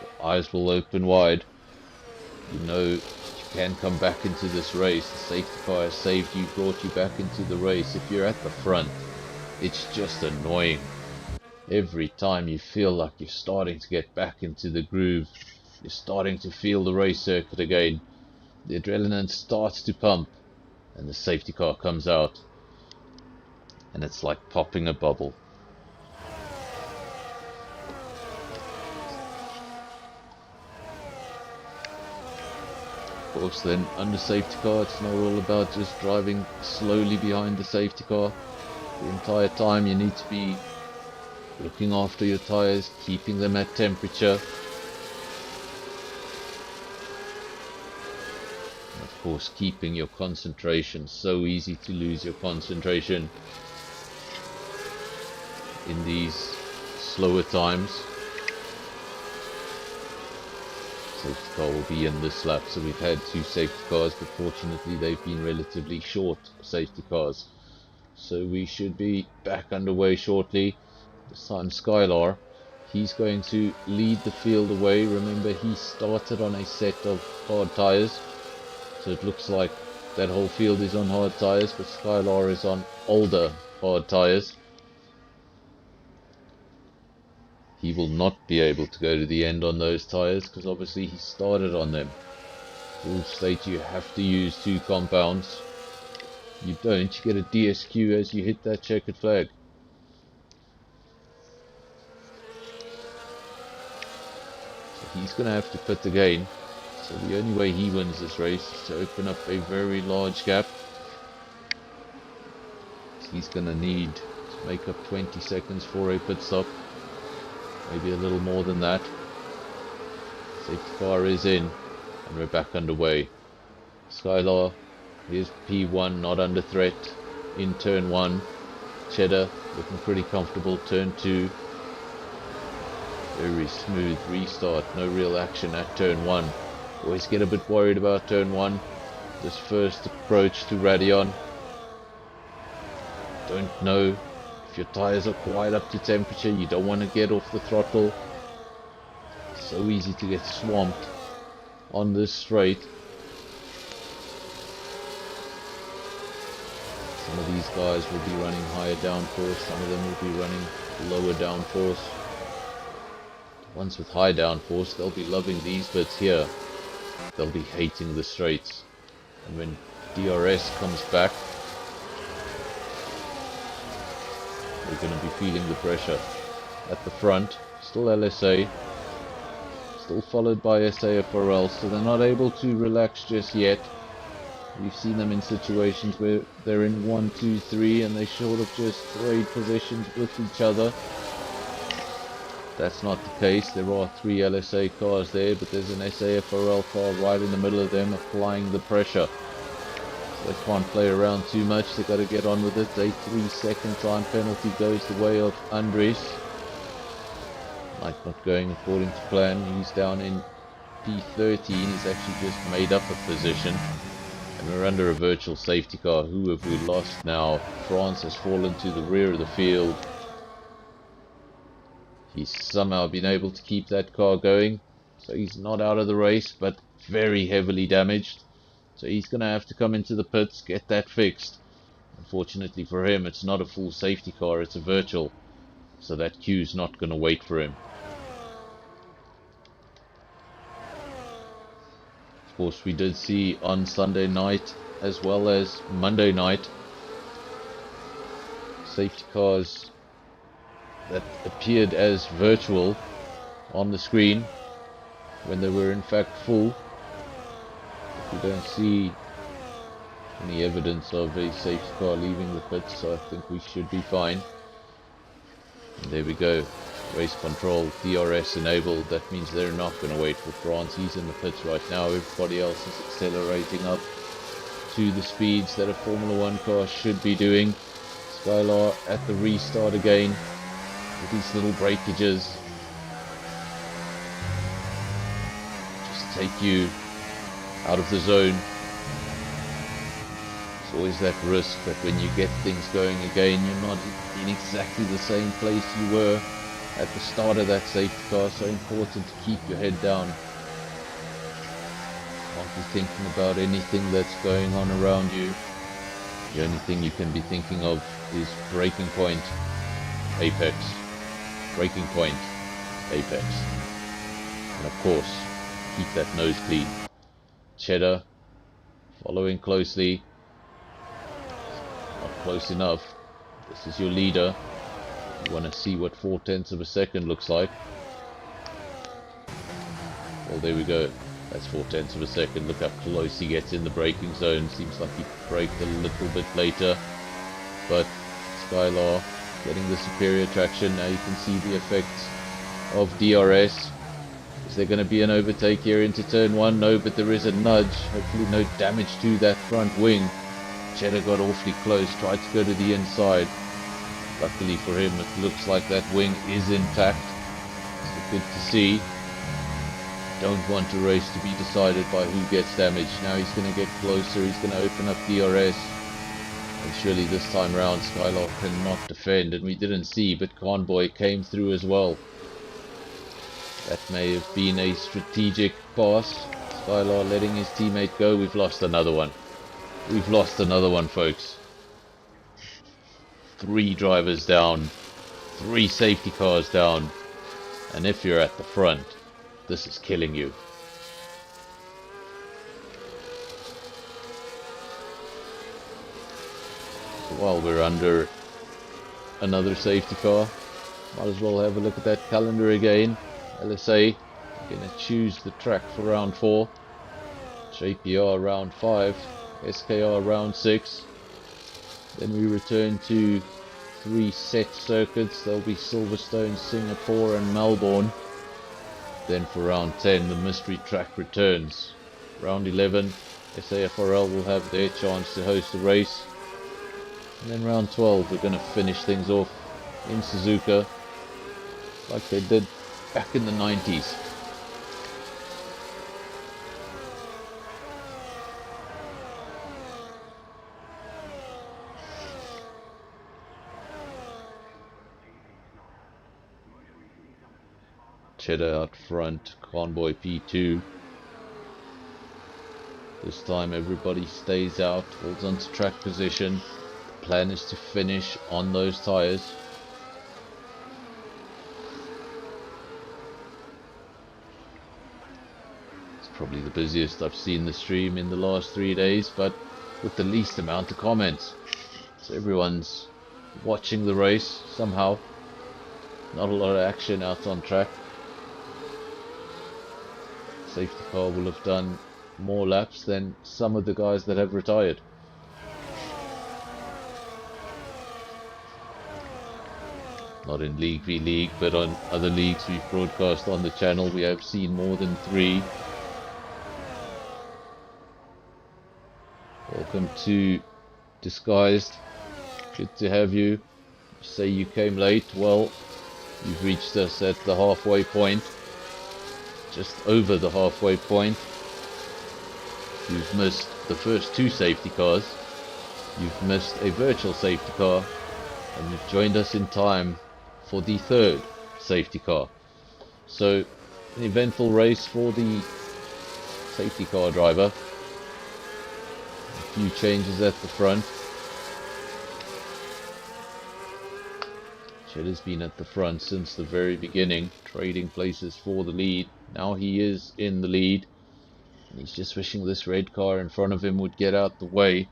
your eyes will open wide. You know you can come back into this race. The safety car has saved you, brought you back into the race. If you're at the front, it's just annoying. Every time you feel like you're starting to get back into the groove, you're starting to feel the race circuit again, the adrenaline starts to pump, and the safety car comes out. And it's like popping a bubble. Of course, then under safety car, it's not all about just driving slowly behind the safety car. The entire time you need to be looking after your tires, keeping them at temperature. And of course, keeping your concentration. So easy to lose your concentration in these slower times. Safety car will be in this lap, so we've had 2 safety cars, but fortunately they've been relatively short safety cars, so we should be back underway shortly. This time Skylar, he's going to lead the field away. Remember, he started on a set of hard tires, so it looks like that whole field is on hard tires, but Skylar is on older hard tires. He will not be able to go to the end on those tires because obviously he started on them. Rules state you have to use 2 compounds. You don't, you get a DSQ as you hit that checkered flag. So he's going to have to pit again. So the only way he wins this race is to open up a very large gap. So he's going to need to make up 20 seconds for a pit stop. Maybe a little more than that. Safety car is in, and we're back underway. Skylar, here's P1, not under threat. In turn 1, Cheddar looking pretty comfortable. Turn 2, very smooth restart. No real action at turn 1. Always get a bit worried about turn 1. This first approach to Radeon. Don't know if your tires are quite up to temperature. You don't want to get off the throttle. So easy to get swamped on this straight. Some of these guys will be running higher downforce, some of them will be running lower downforce. The ones with high downforce, they'll be loving these bits here. They'll be hating the straights. And when DRS comes back, they're going to be feeling the pressure. At the front, still LSA, still followed by SAFRL, so they're not able to relax just yet. We've seen them in situations where they're in 1, 2, 3 and they sort of just trade positions with each other. That's not the case. There are 3 LSA cars there, but there's an SAFRL car right in the middle of them applying the pressure. They can't play around too much, they've got to get on with it. A 3-second time penalty goes the way of Andres. Like not going according to plan, he's down in P13. He's actually just made up a position. And we're under a virtual safety car. Who have we lost now? France has fallen to the rear of the field. He's somehow been able to keep that car going. So he's not out of the race, but very heavily damaged. So he's going to have to come into the pits, get that fixed. Unfortunately for him, it's not a full safety car, it's a virtual. So that queue's not going to wait for him. Of course, we did see on Sunday night as well as Monday night safety cars that appeared as virtual on the screen when they were in fact full. But we don't see any evidence of a safety car leaving the pits, so I think we should be fine. And there we go. Race control, DRS enabled. That means they're not going to wait for France. He's in the pits right now. Everybody else is accelerating up to the speeds that a Formula 1 car should be doing. Skylar at the restart again with these little breakages. Just take you out of the zone. It's always that risk that when you get things going again, you're not in exactly the same place you were at the start of that safety car. So important to keep your head down. Can't be thinking about anything that's going on around you. The only thing you can be thinking of is braking point, apex. Braking point, apex. And of course, keep that nose clean. Cheddar following closely. Not close enough. This is your leader. You want to see what 0.4 of a second looks like. Well, there we go. That's 0.4 of a second. Look how close he gets in the braking zone. Seems like he braked a little bit later. But Skylar getting the superior traction. Now you can see the effects of DRS. Is there going to be an overtake here into turn 1? No, but there is a nudge. Hopefully no damage to that front wing. Cheddar got awfully close, tried to go to the inside. Luckily for him, it looks like that wing is intact. So good to see. Don't want a race to be decided by who gets damaged. Now he's going to get closer, he's going to open up DRS. And surely this time round Skylar cannot defend. And we didn't see, but Convoy came through as well. That may have been a strategic pass. Skylar letting his teammate go. We've lost another one. We've lost another one, folks. 3 drivers down. 3 safety cars down. And if you're at the front, this is killing you. So while we're under another safety car, might as well have a look at that calendar again. LSA, going to choose the track for round 4. JPR round 5. SKR round 6. Then we return to 3 set circuits. There'll be Silverstone, Singapore and Melbourne. Then for round 10 the mystery track returns. Round 11 SAFRL will have their chance to host a race. And then round 12 we're going to finish things off in Suzuka like they did back in the 90s. Cheddar out front, Convoy P2. This time everybody stays out, holds on to track position. The plan is to finish on those tyres. It's probably the busiest I've seen the stream in the last 3 days, but with the least amount of comments. So everyone's watching the race somehow. Not a lot of action out on track. Safety car will have done more laps than some of the guys that have retired. Not in League v League, but on other leagues we've broadcast on the channel, we have seen more than 3. Welcome to Disguised. Good to have you. You say you came late. Well, you've reached us at the halfway point. just over the halfway point. You've missed the first two safety cars. You've missed a virtual safety car. And you've joined us in time for the third safety car. So, an eventful race for the safety car driver. A few changes at the front. Cheddar's been at the front since the very beginning, trading places for the lead. Now he is in the lead. And he's just wishing this red car in front of him would get out the way,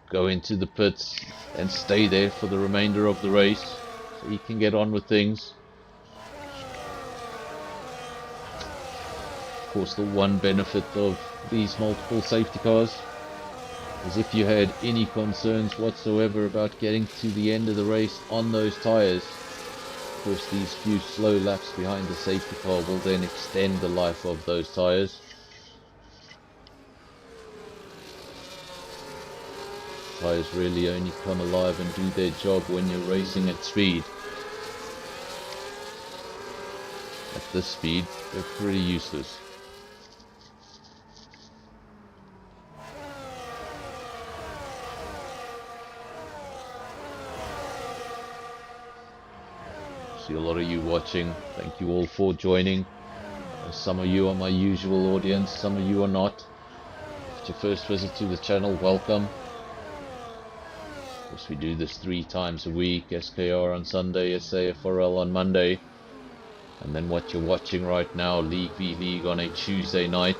go into the pits, and stay there for the remainder of the race, so he can get on with things. Of course, the one benefit of these multiple safety cars is if you had any concerns whatsoever about getting to the end of the race on those tyres, of course these few slow laps behind the safety car will then extend the life of those tyres. Tyres really only come alive and do their job when you're racing at speed. At this speed, they're pretty useless. See a lot of you watching. Thank you all for joining. Some of you are my usual audience, some of you are not. If it's your first visit to the channel, welcome. Of course, we do this 3 times a week. SKR on Sunday, SAFRL on Monday. And then what you're watching right now, League v League on a Tuesday night.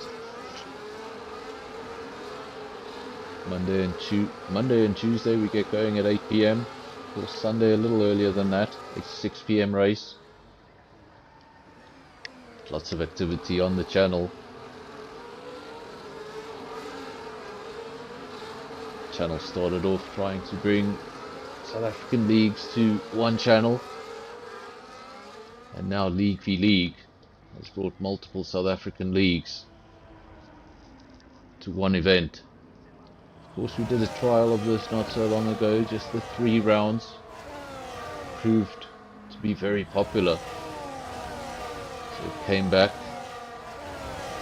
Monday and Tuesday we get going at 8 PM. Of course, Sunday a little earlier than that, a 6 PM race. Lots of activity on the channel. Channel started off trying to bring South African leagues to one channel, and now League v League has brought multiple South African leagues to one event. Of course, we did a trial of this not so long ago, just the 3 rounds proved to be very popular, so it came back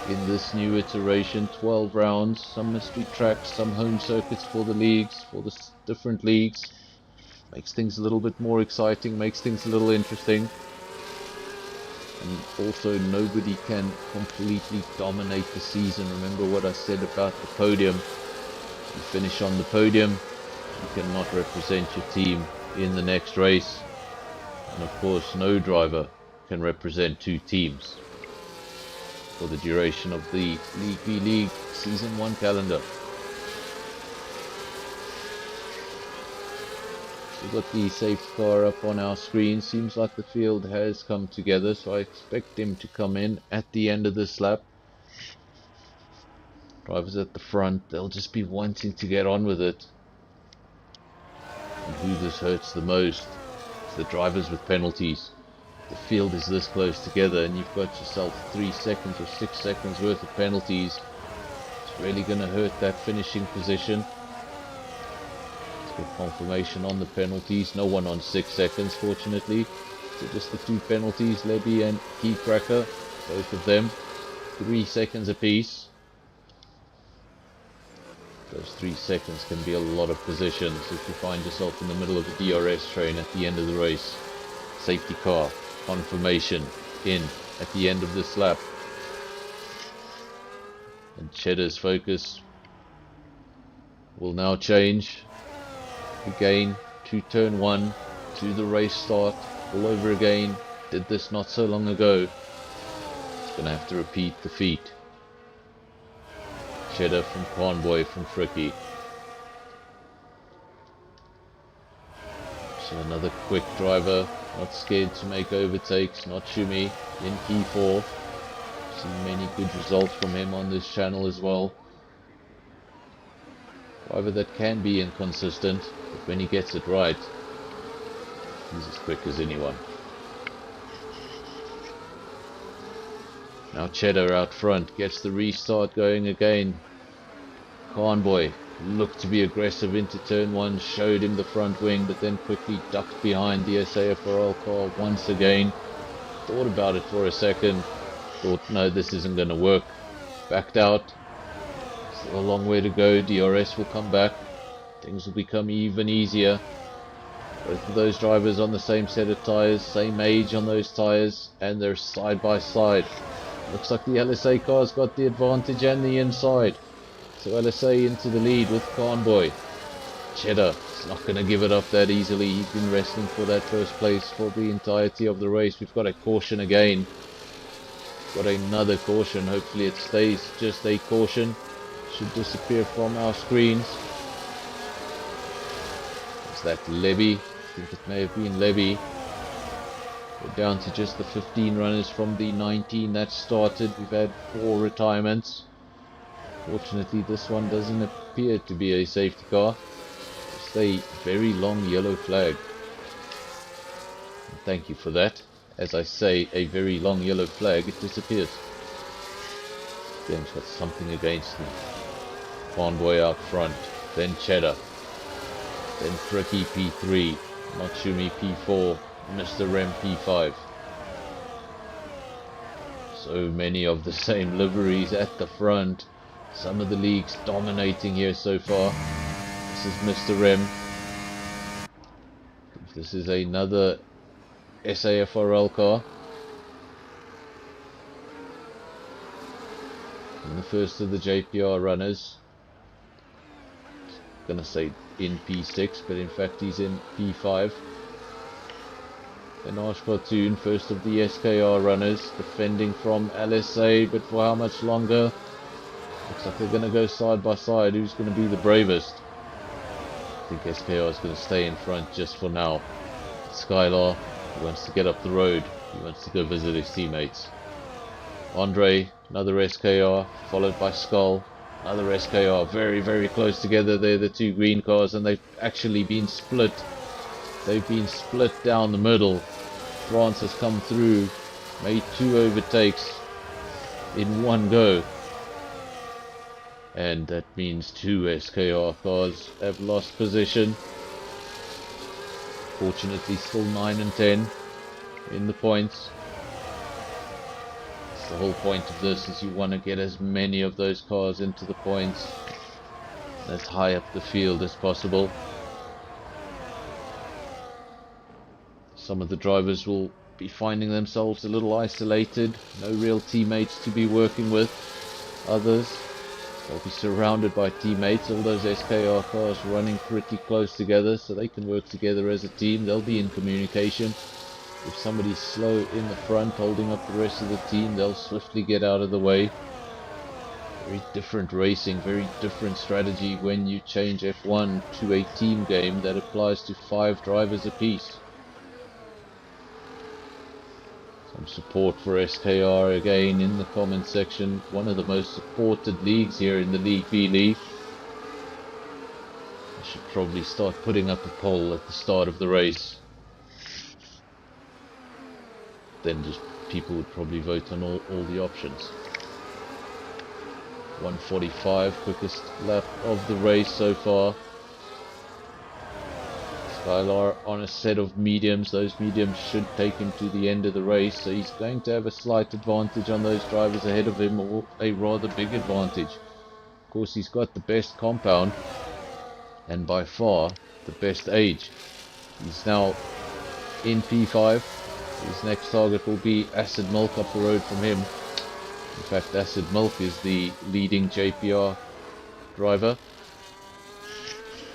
in this new iteration. 12 rounds, some mystery tracks, some home circuits for the leagues, for the different leagues. Makes things a little bit more exciting, makes things a little interesting. And also, nobody can completely dominate the season. Remember what I said about the podium. If you finish on the podium, you cannot represent your team in the next race. And of course, no driver can represent 2 teams for the duration of the League v League Season 1 calendar. We've got the safety car up on our screen. Seems like the field has come together, so I expect him to come in at the end of this lap. Drivers at the front, they'll just be wanting to get on with it. And who this hurts the most is the drivers with penalties. The field is this close together and you've got yourself 3 seconds or 6 seconds worth of penalties. It's really going to hurt that finishing position. Let's get confirmation on the penalties. No one on 6 seconds, fortunately. So just the 2 penalties, Lebby and Key Cracker, both of them 3 seconds apiece. Those 3 seconds can be a lot of positions if you find yourself in the middle of a DRS train at the end of the race. Safety car, confirmation, in at the end of this lap. And Cheddar's focus will now change again to turn 1, to the race start, all over again. Did this not so long ago. It's going to have to repeat the feat. Cheddar from Convoy from Frickie. So another quick driver, not scared to make overtakes, not Shumi in P4. Seen many good results from him on this channel as well. Driver that can be inconsistent, but when he gets it right, he's as quick as anyone. Now Cheddar out front gets the restart going again. Convoy looked to be aggressive into turn 1, showed him the front wing, but then quickly ducked behind the SAFRL car once again. Thought about it for a second, Thought, no, this isn't going to work. Backed out. Still a long way to go. DRS will come back. Things will become even easier. Both of those drivers on the same set of tyres, same age on those tyres, and they're side by side. Looks like the LSA car's got the advantage and the inside. So LSA into the lead with Convoy. Cheddar is not going to give it up that easily. He's been wrestling for that first place for the entirety of the race. We've got a caution again. Got another caution. Hopefully it stays just a caution. Should disappear from our screens. Is that Levy? I think it may have been Levy. We're down to just the 15 runners from the 19 that started. We've had 4 retirements. Fortunately, this one doesn't appear to be a safety car. Just a very long yellow flag. And thank you for that. As I say, a very long yellow flag, it disappears. Game's got something against me. Convoy out front, then Cheddar, then Tricky P3, Matsumi P4, Mr. Rem P5. So many of the same liveries at the front. Some of the leagues dominating here so far. This is Mr. Rem. This is another SAFRL car. And the first of the JPR runners. I'm gonna say in P6, but in fact he's in P5. Then Ash Cartoon, first of the SKR runners, defending from LSA, but for how much longer? Looks like they're going to go side by side. Who's going to be the bravest? I think SKR is going to stay in front just for now. Skylar, he wants to get up the road. He wants to go visit his teammates. Andre, another SKR, followed by Skull. Another SKR, very, very close together. They're the 2 green cars, and they've actually been split. They've been split down the middle. France has come through, made 2 overtakes in one go. And that means 2 SKR cars have lost position. Fortunately, still 9 and 10 in the points. The whole point of this is you want to get as many of those cars into the points as high up the field as possible. Some of the drivers will be finding themselves a little isolated, no real teammates to be working with. Others, they'll be surrounded by teammates, all those SKR cars running pretty close together so they can work together as a team. They'll be in communication. If somebody's slow in the front holding up the rest of the team, they'll swiftly get out of the way. Very different racing, very different strategy when you change F1 to a team game that applies to 5 drivers apiece. Some support for SKR again in the comment section. One of the most supported leagues here in the League B League. I should probably start putting up a poll at the start of the race. Then just people would probably vote on all the options. 1:45, quickest lap of the race so far. Skylar on a set of mediums. Those mediums should take him to the end of the race, so he's going to have a slight advantage on those drivers ahead of him, or a rather big advantage. Of course, he's got the best compound and by far the best age. He's now in P5. His next target will be Acid Milk up the road from him. In fact, Acid Milk is the leading JPR driver.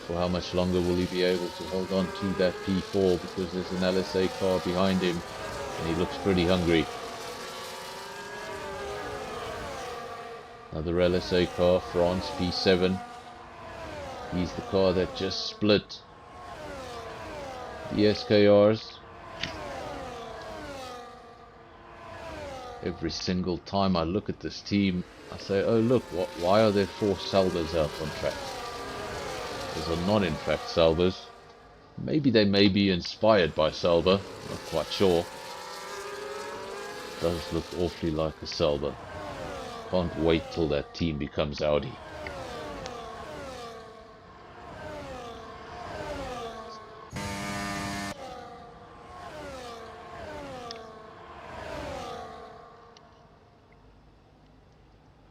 For how much longer will he be able to hold on to that P4, because there's an LSA car behind him and he looks pretty hungry. Another LSA car, France P7. He's the car that just split the SKRs. Every single time I look at this team, I say, oh look, why are there 4 Salbers out on track? Those are not in fact Salbers. Maybe they may be inspired by Salber, not quite sure. Does look awfully like a Salber. Can't wait till that team becomes Audi.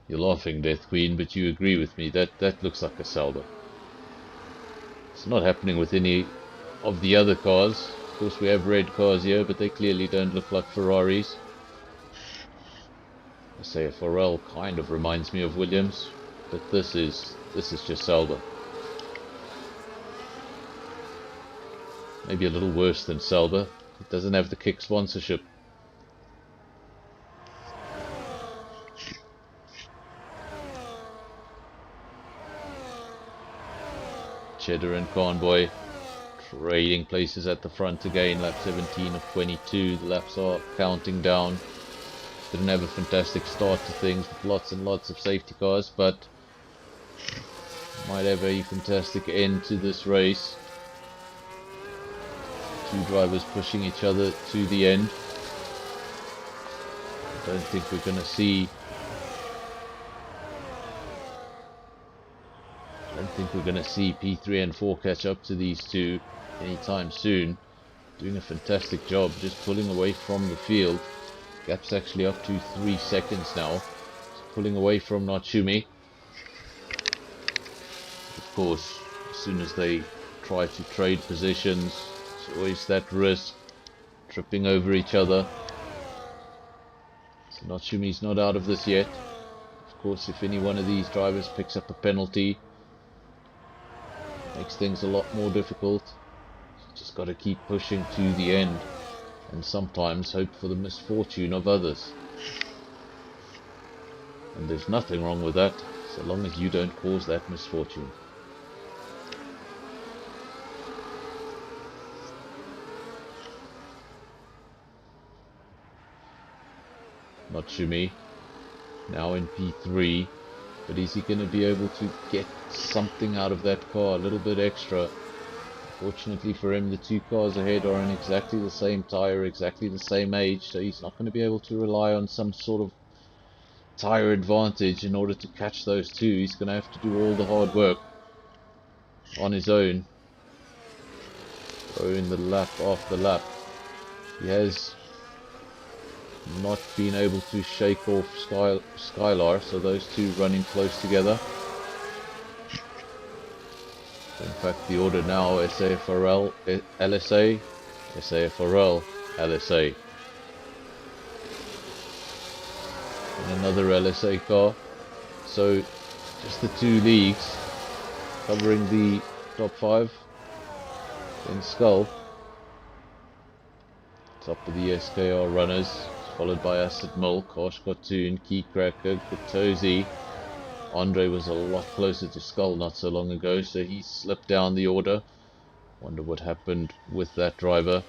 You're laughing, Death Queen, but you agree with me. That looks like a Sauber. It's not happening with any of the other cars. Of course, we have red cars here, but they clearly don't look like Ferraris. SAFRL kind of reminds me of Williams, but this is just Sauber. Maybe a little worse than Sauber. It doesn't have the kick sponsorship. Cheddar and Convoy trading places at the front again. Lap 17 of 22. The laps are counting down. Didn't have a fantastic start to things with lots and lots of safety cars, but might have a fantastic end to this race. Two drivers pushing each other to the end. I don't think we're going to see P3 and 4 catch up to these two anytime soon. Doing a fantastic job just pulling away from the field. Gap's actually up to 3 seconds now. Just pulling away from Natsumi. Of course, as soon as they try to trade positions, there's always that risk, tripping over each other. So Natsumi's not out of this yet. Of course, if any one of these drivers picks up a penalty, it makes things a lot more difficult. Just got to keep pushing to the end, and sometimes hope for the misfortune of others. And there's nothing wrong with that, so long as you don't cause that misfortune. Natsumi now in P3, but is he going to be able to get something out of that car, a little bit extra? Fortunately for him, the two cars ahead are on exactly the same tyre, exactly the same age, so he's not going to be able to rely on some sort of tyre advantage in order to catch those two. He's going to have to do all the hard work on his own. Going the lap after lap. He has not been able to shake off Skylar, so those two running close together. In fact, the order now SAFRL LSA, SAFRL LSA. And another LSA car. So just the two leagues covering the top 5 in Skull. Top of the SKR runners, followed by Acid Milk, Osh Cartoon, Key Cracker, Katozi. Andre was a lot closer to Skull not so long ago, so he slipped down the order. Wonder what happened with that driver.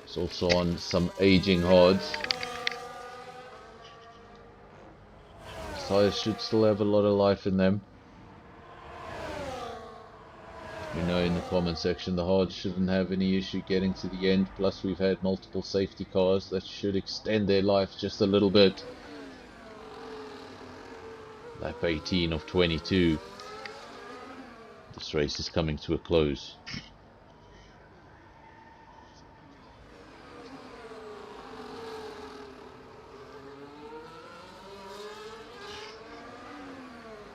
He's also on some aging hards. His tires should still have a lot of life in them. We know in the comment section the hards shouldn't have any issue getting to the end, plus we've had multiple safety cars that should extend their life just a little bit. Lap 18 of 22. This race is coming to a close.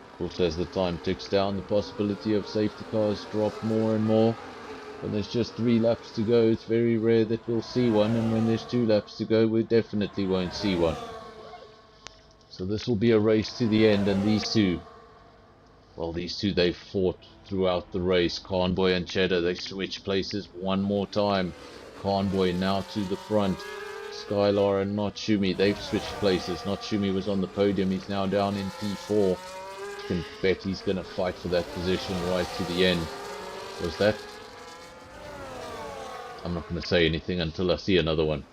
Of course, as the time ticks down, the possibility of safety cars drop more and more. When there's just 3 laps to go, it's very rare that we'll see one, and when there's 2 laps to go, we definitely won't see one. So this will be a race to the end, and these two, well, these two, they fought throughout the race. Convoy and Cheddar, they switch places one more time. Convoy now to the front. Skylar and Natsumi, they've switched places. Natsumi was on the podium, he's now down in P4. You can bet he's going to fight for that position right to the end. Was that? I'm not going to say anything until I see another one.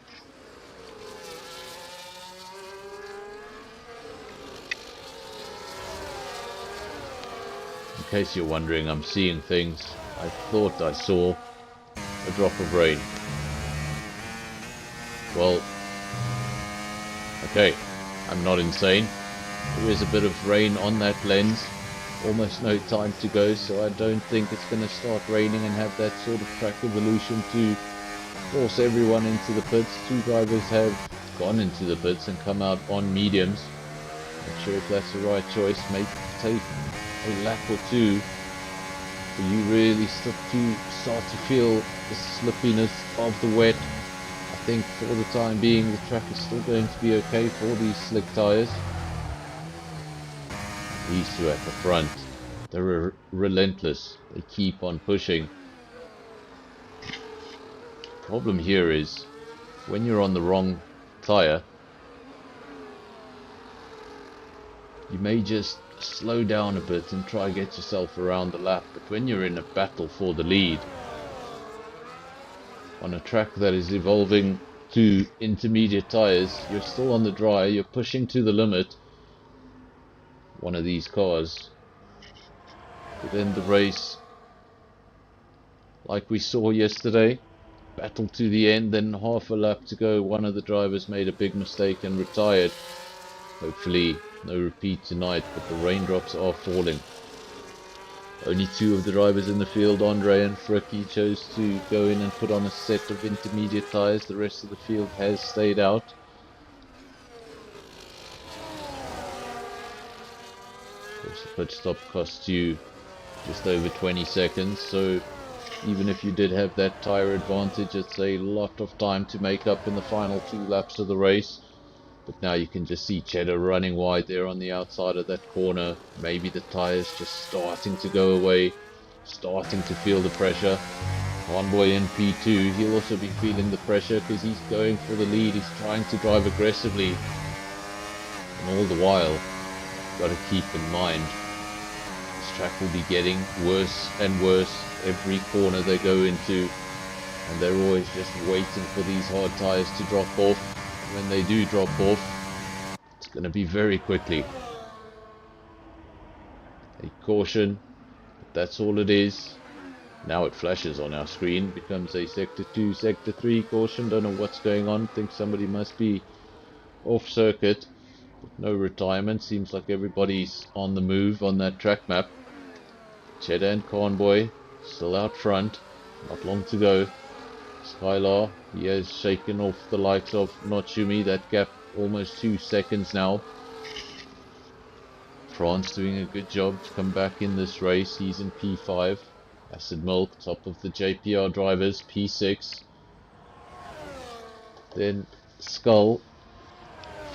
In case you're wondering, I'm seeing things. I thought I saw a drop of rain. Well, okay, I'm not insane. There is a bit of rain on that lens. Almost no time to go, so I don't think it's going to start raining and have that sort of track evolution to force everyone into the pits. 2 drivers have gone into the pits and come out on mediums. Not sure if that's the right choice. Maybe take a lap or two for you really start to feel the slippiness of the wet. I think for the time being the track is still going to be okay for these slick tyres. These two at the front, they're relentless. They keep on pushing. Problem here is when you're on the wrong tyre, you may just slow down a bit and try get yourself around the lap. But when you're in a battle for the lead on a track that is evolving to intermediate tyres, you're still on the dry, you're pushing to the limit. One of these cars could end the race like we saw yesterday. Battle to the end, then half a lap to go. One of the drivers made a big mistake and retired. Hopefully no repeat tonight, but the raindrops are falling. Only two of the drivers in the field, Andre and Frickie, chose to go in and put on a set of intermediate tyres. The rest of the field has stayed out. Of course, the pit stop costs you just over 20 seconds, so even if you did have that tyre advantage, it's a lot of time to make up in the final 2 laps of the race. But now you can just see Cheddar running wide there on the outside of that corner. Maybe the tyres just starting to go away, starting to feel the pressure. Convoy in P2, he'll also be feeling the pressure because he's going for the lead. He's trying to drive aggressively. And all the while, got to keep in mind, this track will be getting worse and worse every corner they go into. And they're always just waiting for these hard tyres to drop off. When they do drop off, it's going to be very quickly. A caution, but that's all it is. Now it flashes on our screen, becomes a sector 2, sector 3 caution. Don't know what's going on, think somebody must be off circuit. But no retirement, seems like everybody's on the move on that track map. Cheddar and Convoy still out front, not long to go. Skylar, he has shaken off the likes of Notsumi, that gap almost 2 seconds now. France doing a good job to come back in this race, he's in P5. Acid Milk, top of the JPR drivers, P6. Then Skull,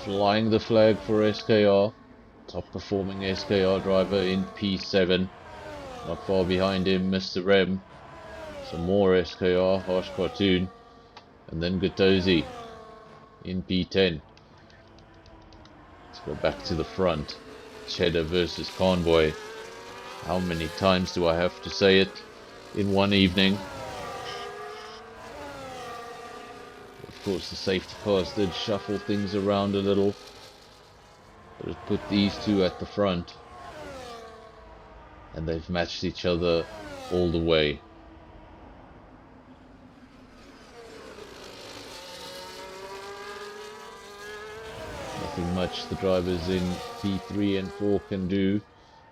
flying the flag for SKR, top performing SKR driver in P7. Not far behind him, Mr. Rem. Some more SKR, Harsh Cartoon, and then Gatozi in P10. Let's go back to the front. Cheddar versus Convoy. How many times do I have to say it in one evening? Of course, the safety cars did shuffle things around a little, but it put these two at the front, and they've matched each other all the way. Nothing much the drivers in P3 and 4 can do.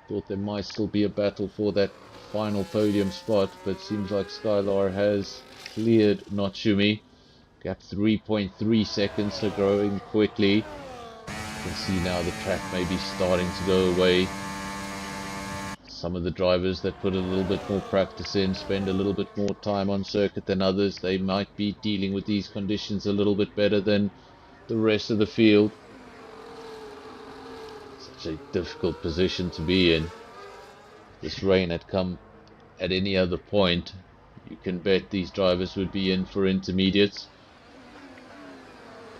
Thought there might still be a battle for that final podium spot, but seems like Skylar has cleared Notsumi. Gap 3.3 seconds, so growing quickly. You can see now the track may be starting to go away. Some of the drivers that put a little bit more practice in, spend a little bit more time on circuit than others, they might be dealing with these conditions a little bit better than the rest of the field. Such a difficult position to be in. If this rain had come at any other point, you can bet these drivers would be in for intermediates.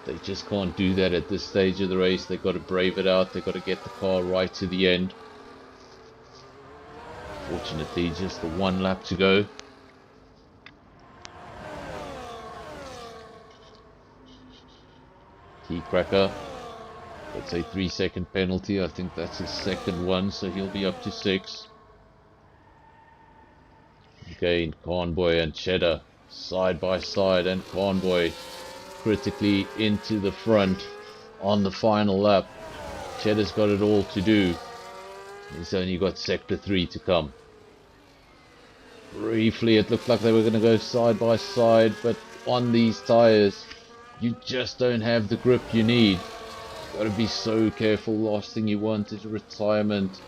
They just can't do that at this stage of the race. They've got to brave it out. They've got to get the car right to the end. Fortunately, just the 1 lap to go. Key Cracker gets a 3-second penalty. I think that's his second one, so he'll be up to 6. Again, Convoy and Cheddar side by side, and Convoy critically into the front on the final lap. Cheddar's got it all to do. He's only got sector 3 to come. Briefly it looked like they were going to go side by side, but on these tyres you just don't have the grip you need. Got to be so careful. Last thing you want is retirement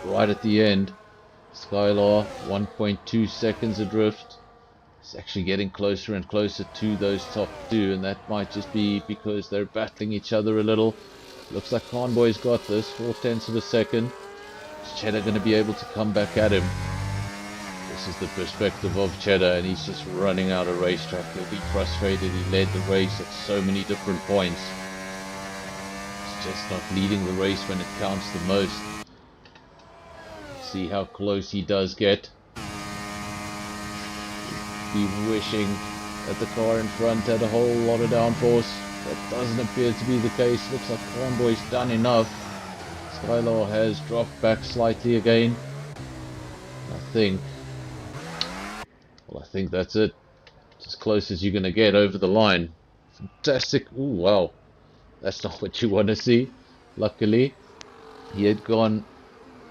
right at the end. Skylar 1.2 seconds adrift. It's actually getting closer and closer to those top two, and that might just be because they're battling each other a little. Looks like Conboy's got this, 4/10 of a second. Is Cheddar going to be able to come back at him? This is the perspective of Cheddar, and he's just running out of racetrack. He'll be frustrated. He led the race at so many different points. He's just not leading the race when it counts the most. See how close he does get. Be wishing that the car in front had a whole lot of downforce. That doesn't appear to be the case. Looks like Conboy's done enough. Skylar has dropped back slightly again. I think that's it. It's as close as you're going to get over the line. Fantastic. Ooh, wow. That's not what you want to see. Luckily, he had gone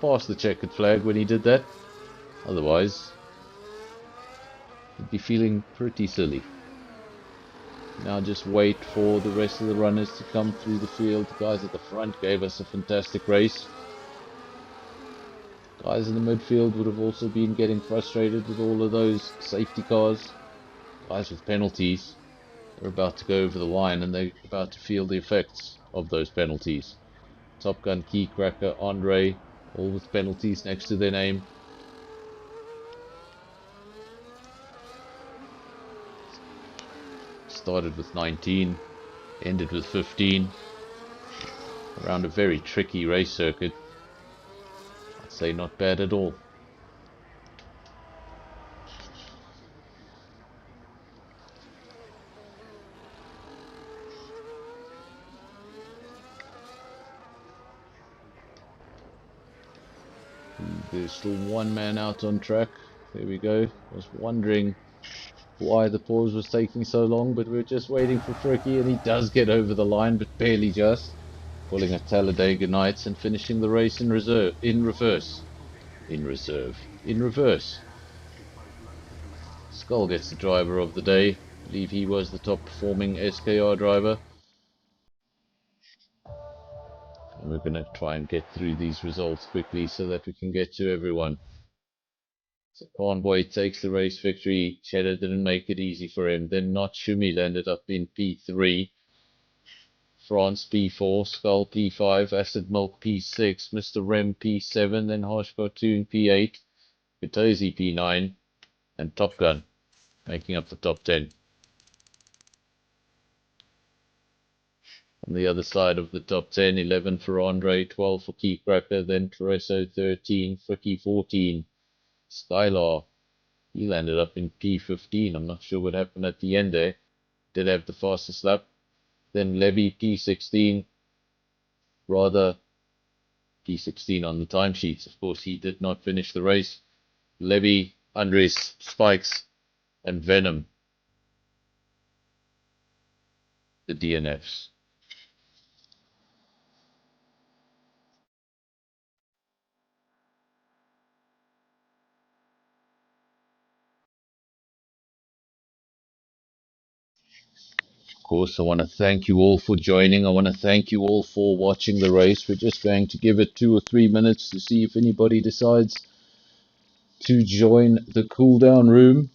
past the checkered flag when he did that. Otherwise, he'd be feeling pretty silly. Now just wait for the rest of the runners to come through the field. The guys at the front gave us a fantastic race. Guys in the midfield would have also been getting frustrated with all of those safety cars. Guys with penalties are about to go over the line, and they're about to feel the effects of those penalties. Top Gun, Key Cracker, Andre, all with penalties next to their name. Started with 19, ended with 15, around a very tricky race circuit. I'd say not bad at all. There's still one man out on track. There we go. I was wondering why the pause was taking so long, but we're just waiting for Fricky, and he does get over the line, but barely just. Calling at Talladega Nights and finishing the race in reserve, in reverse. Skull gets the driver of the day. I believe he was the top performing SKR driver. And we're going to try and get through these results quickly so that we can get to everyone. So Conboy takes the race victory. Cheddar didn't make it easy for him. Then Not Shumi ended up in P3. France P4, Skull P5, Acid Milk P6, Mr. Rem P7, then Harsh Cartoon P8, Katozi P9, and Top Gun making up the top 10. On the other side of the top 10, 11 for Andre, 12 for Key Cracker, then Tresso 13, Fricky 14, Skylar. He landed up in P15. I'm not sure what happened at the end there. Did have the fastest lap. Then Levy P16, rather P16 on the timesheets. Of course, he did not finish the race. Levy, Andres, Spikes, and Venom, the DNFs. Of course, I want to thank you all for joining. I want to thank you all for watching the race. We're just going to give it 2 or 3 minutes to see if anybody decides to join the cool down room.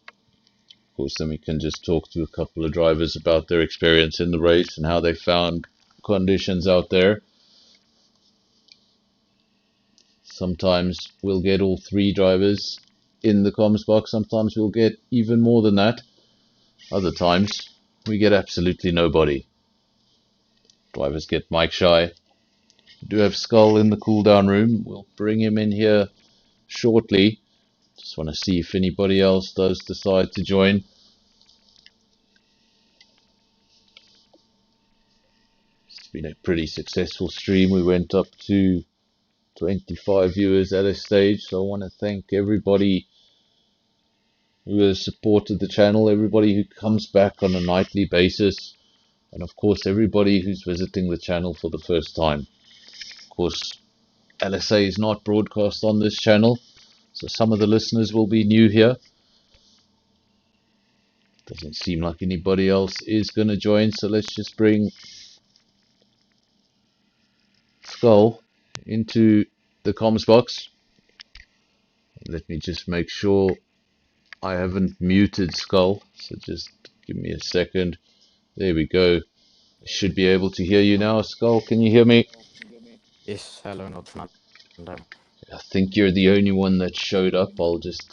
Of course, then we can just talk to a couple of drivers about their experience in the race and how they found conditions out there. Sometimes we'll get all 3 drivers in the comms box. Sometimes we'll get even more than that. Other times we get absolutely nobody. Drivers get mic shy. We do have Skull in the cool down room. We'll bring him in here shortly. Just want to see if anybody else does decide to join. It's been a pretty successful stream. We went up to 25 viewers at a stage, so I want to thank everybody who has supported the channel, everybody who comes back on a nightly basis, and of course everybody who's visiting the channel for the first time. Of course, LSA is not broadcast on this channel, so some of the listeners will be new here. Doesn't seem like anybody else is going to join, so let's just bring Skull into the comms box. Let me just make sure I haven't muted Skull, so just give me a second. There we go. Should be able to hear you now. Skull, can you hear me? Yes, hello, not Fernando. I think you're the only one that showed up. I'll just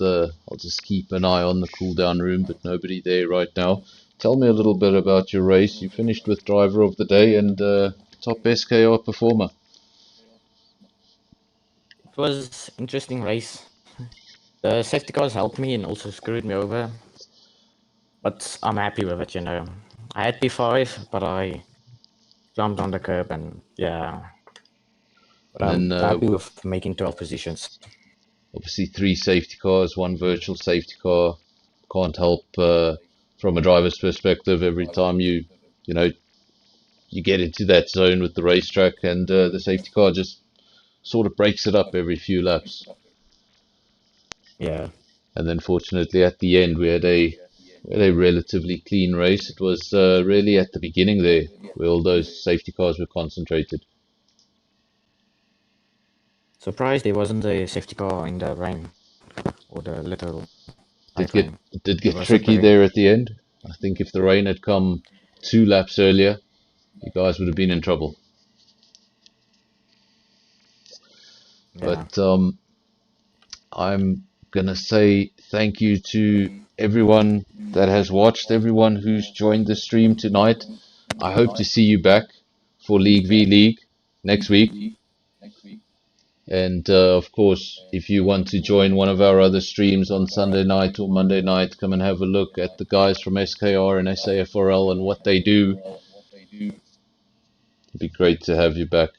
keep an eye on the cooldown room, but nobody there right now. Tell me a little bit about your race. You finished with driver of the day and top SKR performer. It was interesting race. The safety cars helped me and also screwed me over, but I'm happy with it, you know. I had P5, but I jumped on the curb and yeah. But I'm And then happy with making 12 positions. obviously 3 safety cars, 1 virtual safety car. Can't help from a driver's perspective every time you know you get into that zone with the racetrack, and the safety car just sort of breaks it up every few laps. Yeah. And then fortunately at the end we had a relatively clean race. It was really at the beginning there where all those safety cars were concentrated. Surprised there wasn't a safety car in the rain or the little Did night get rain. did It get was tricky slippery. there at the end. I think if the rain had come 2 laps earlier, you guys would have been in trouble. Yeah. But I'm gonna say thank you to everyone that has watched, everyone who's joined the stream tonight. I hope to see you back for League v League next week. And of course, if you want to join one of our other streams on Sunday night or Monday night, come and have a look at the guys from SKR and SAFRL and what they do. It'd be great to have you back.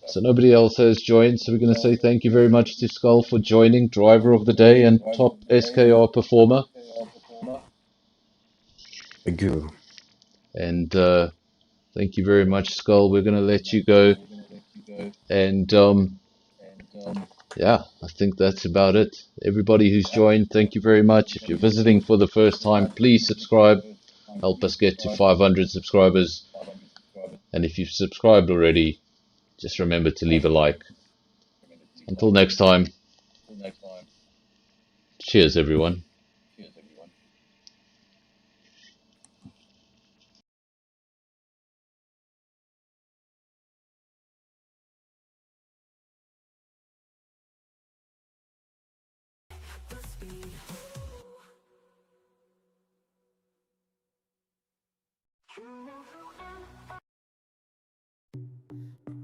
So nobody else has joined, so we're going to say thank you very much to Skull for joining, driver of the day and top SKR performer. A guru. And thank you very much, Skull. We're going to let you go. And yeah, I think that's about it. Everybody who's joined, thank you very much. If you're visiting for the first time, please subscribe. Help us get to 500 subscribers. And if you've subscribed already, just remember to leave a like. Until next time, cheers everyone.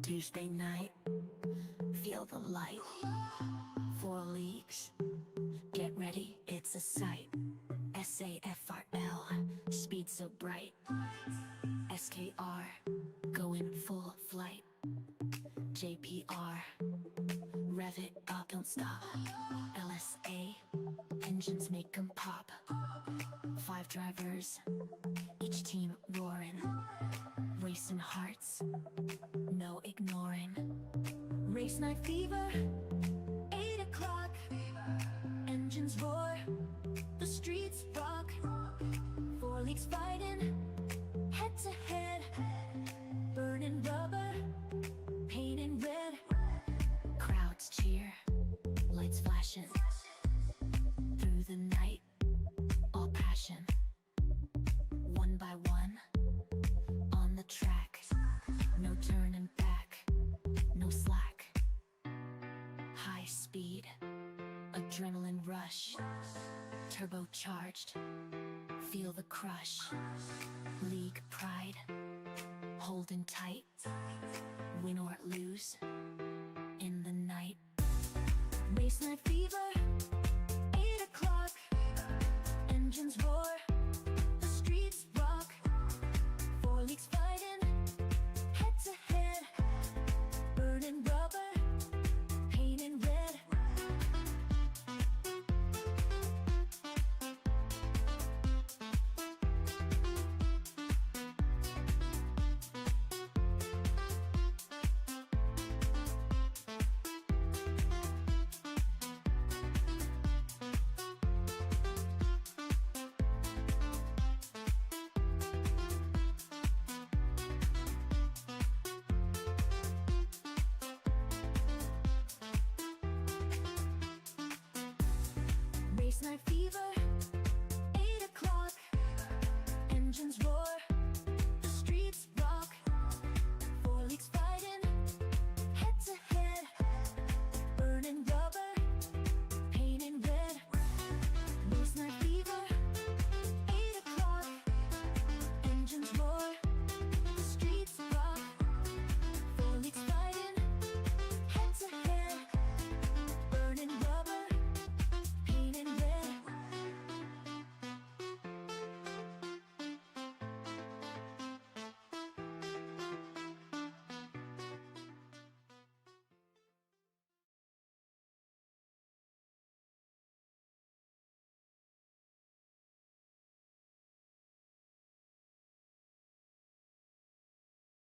Tuesday night, feel the light. 4 leagues, get ready, it's a sight. SAFRL, speed so bright. SKR, going full flight. JPR, rev it up, don't stop. LSA, engines make 'em pop. 5 drivers, each team roaring. Racing hearts, no ignoring. Race night fever, 8 o'clock. Engines roar, the streets rock. 4 leagues fighting, head to head. Burning rubber, painting red. Crowds cheer, lights flashing. Through the night, all passion. One by one, on the track. No turning back, no slack. High speed, adrenaline rush. Turbocharged, feel the crush. League pride, holding tight. Win or lose, in the night. Race night fever,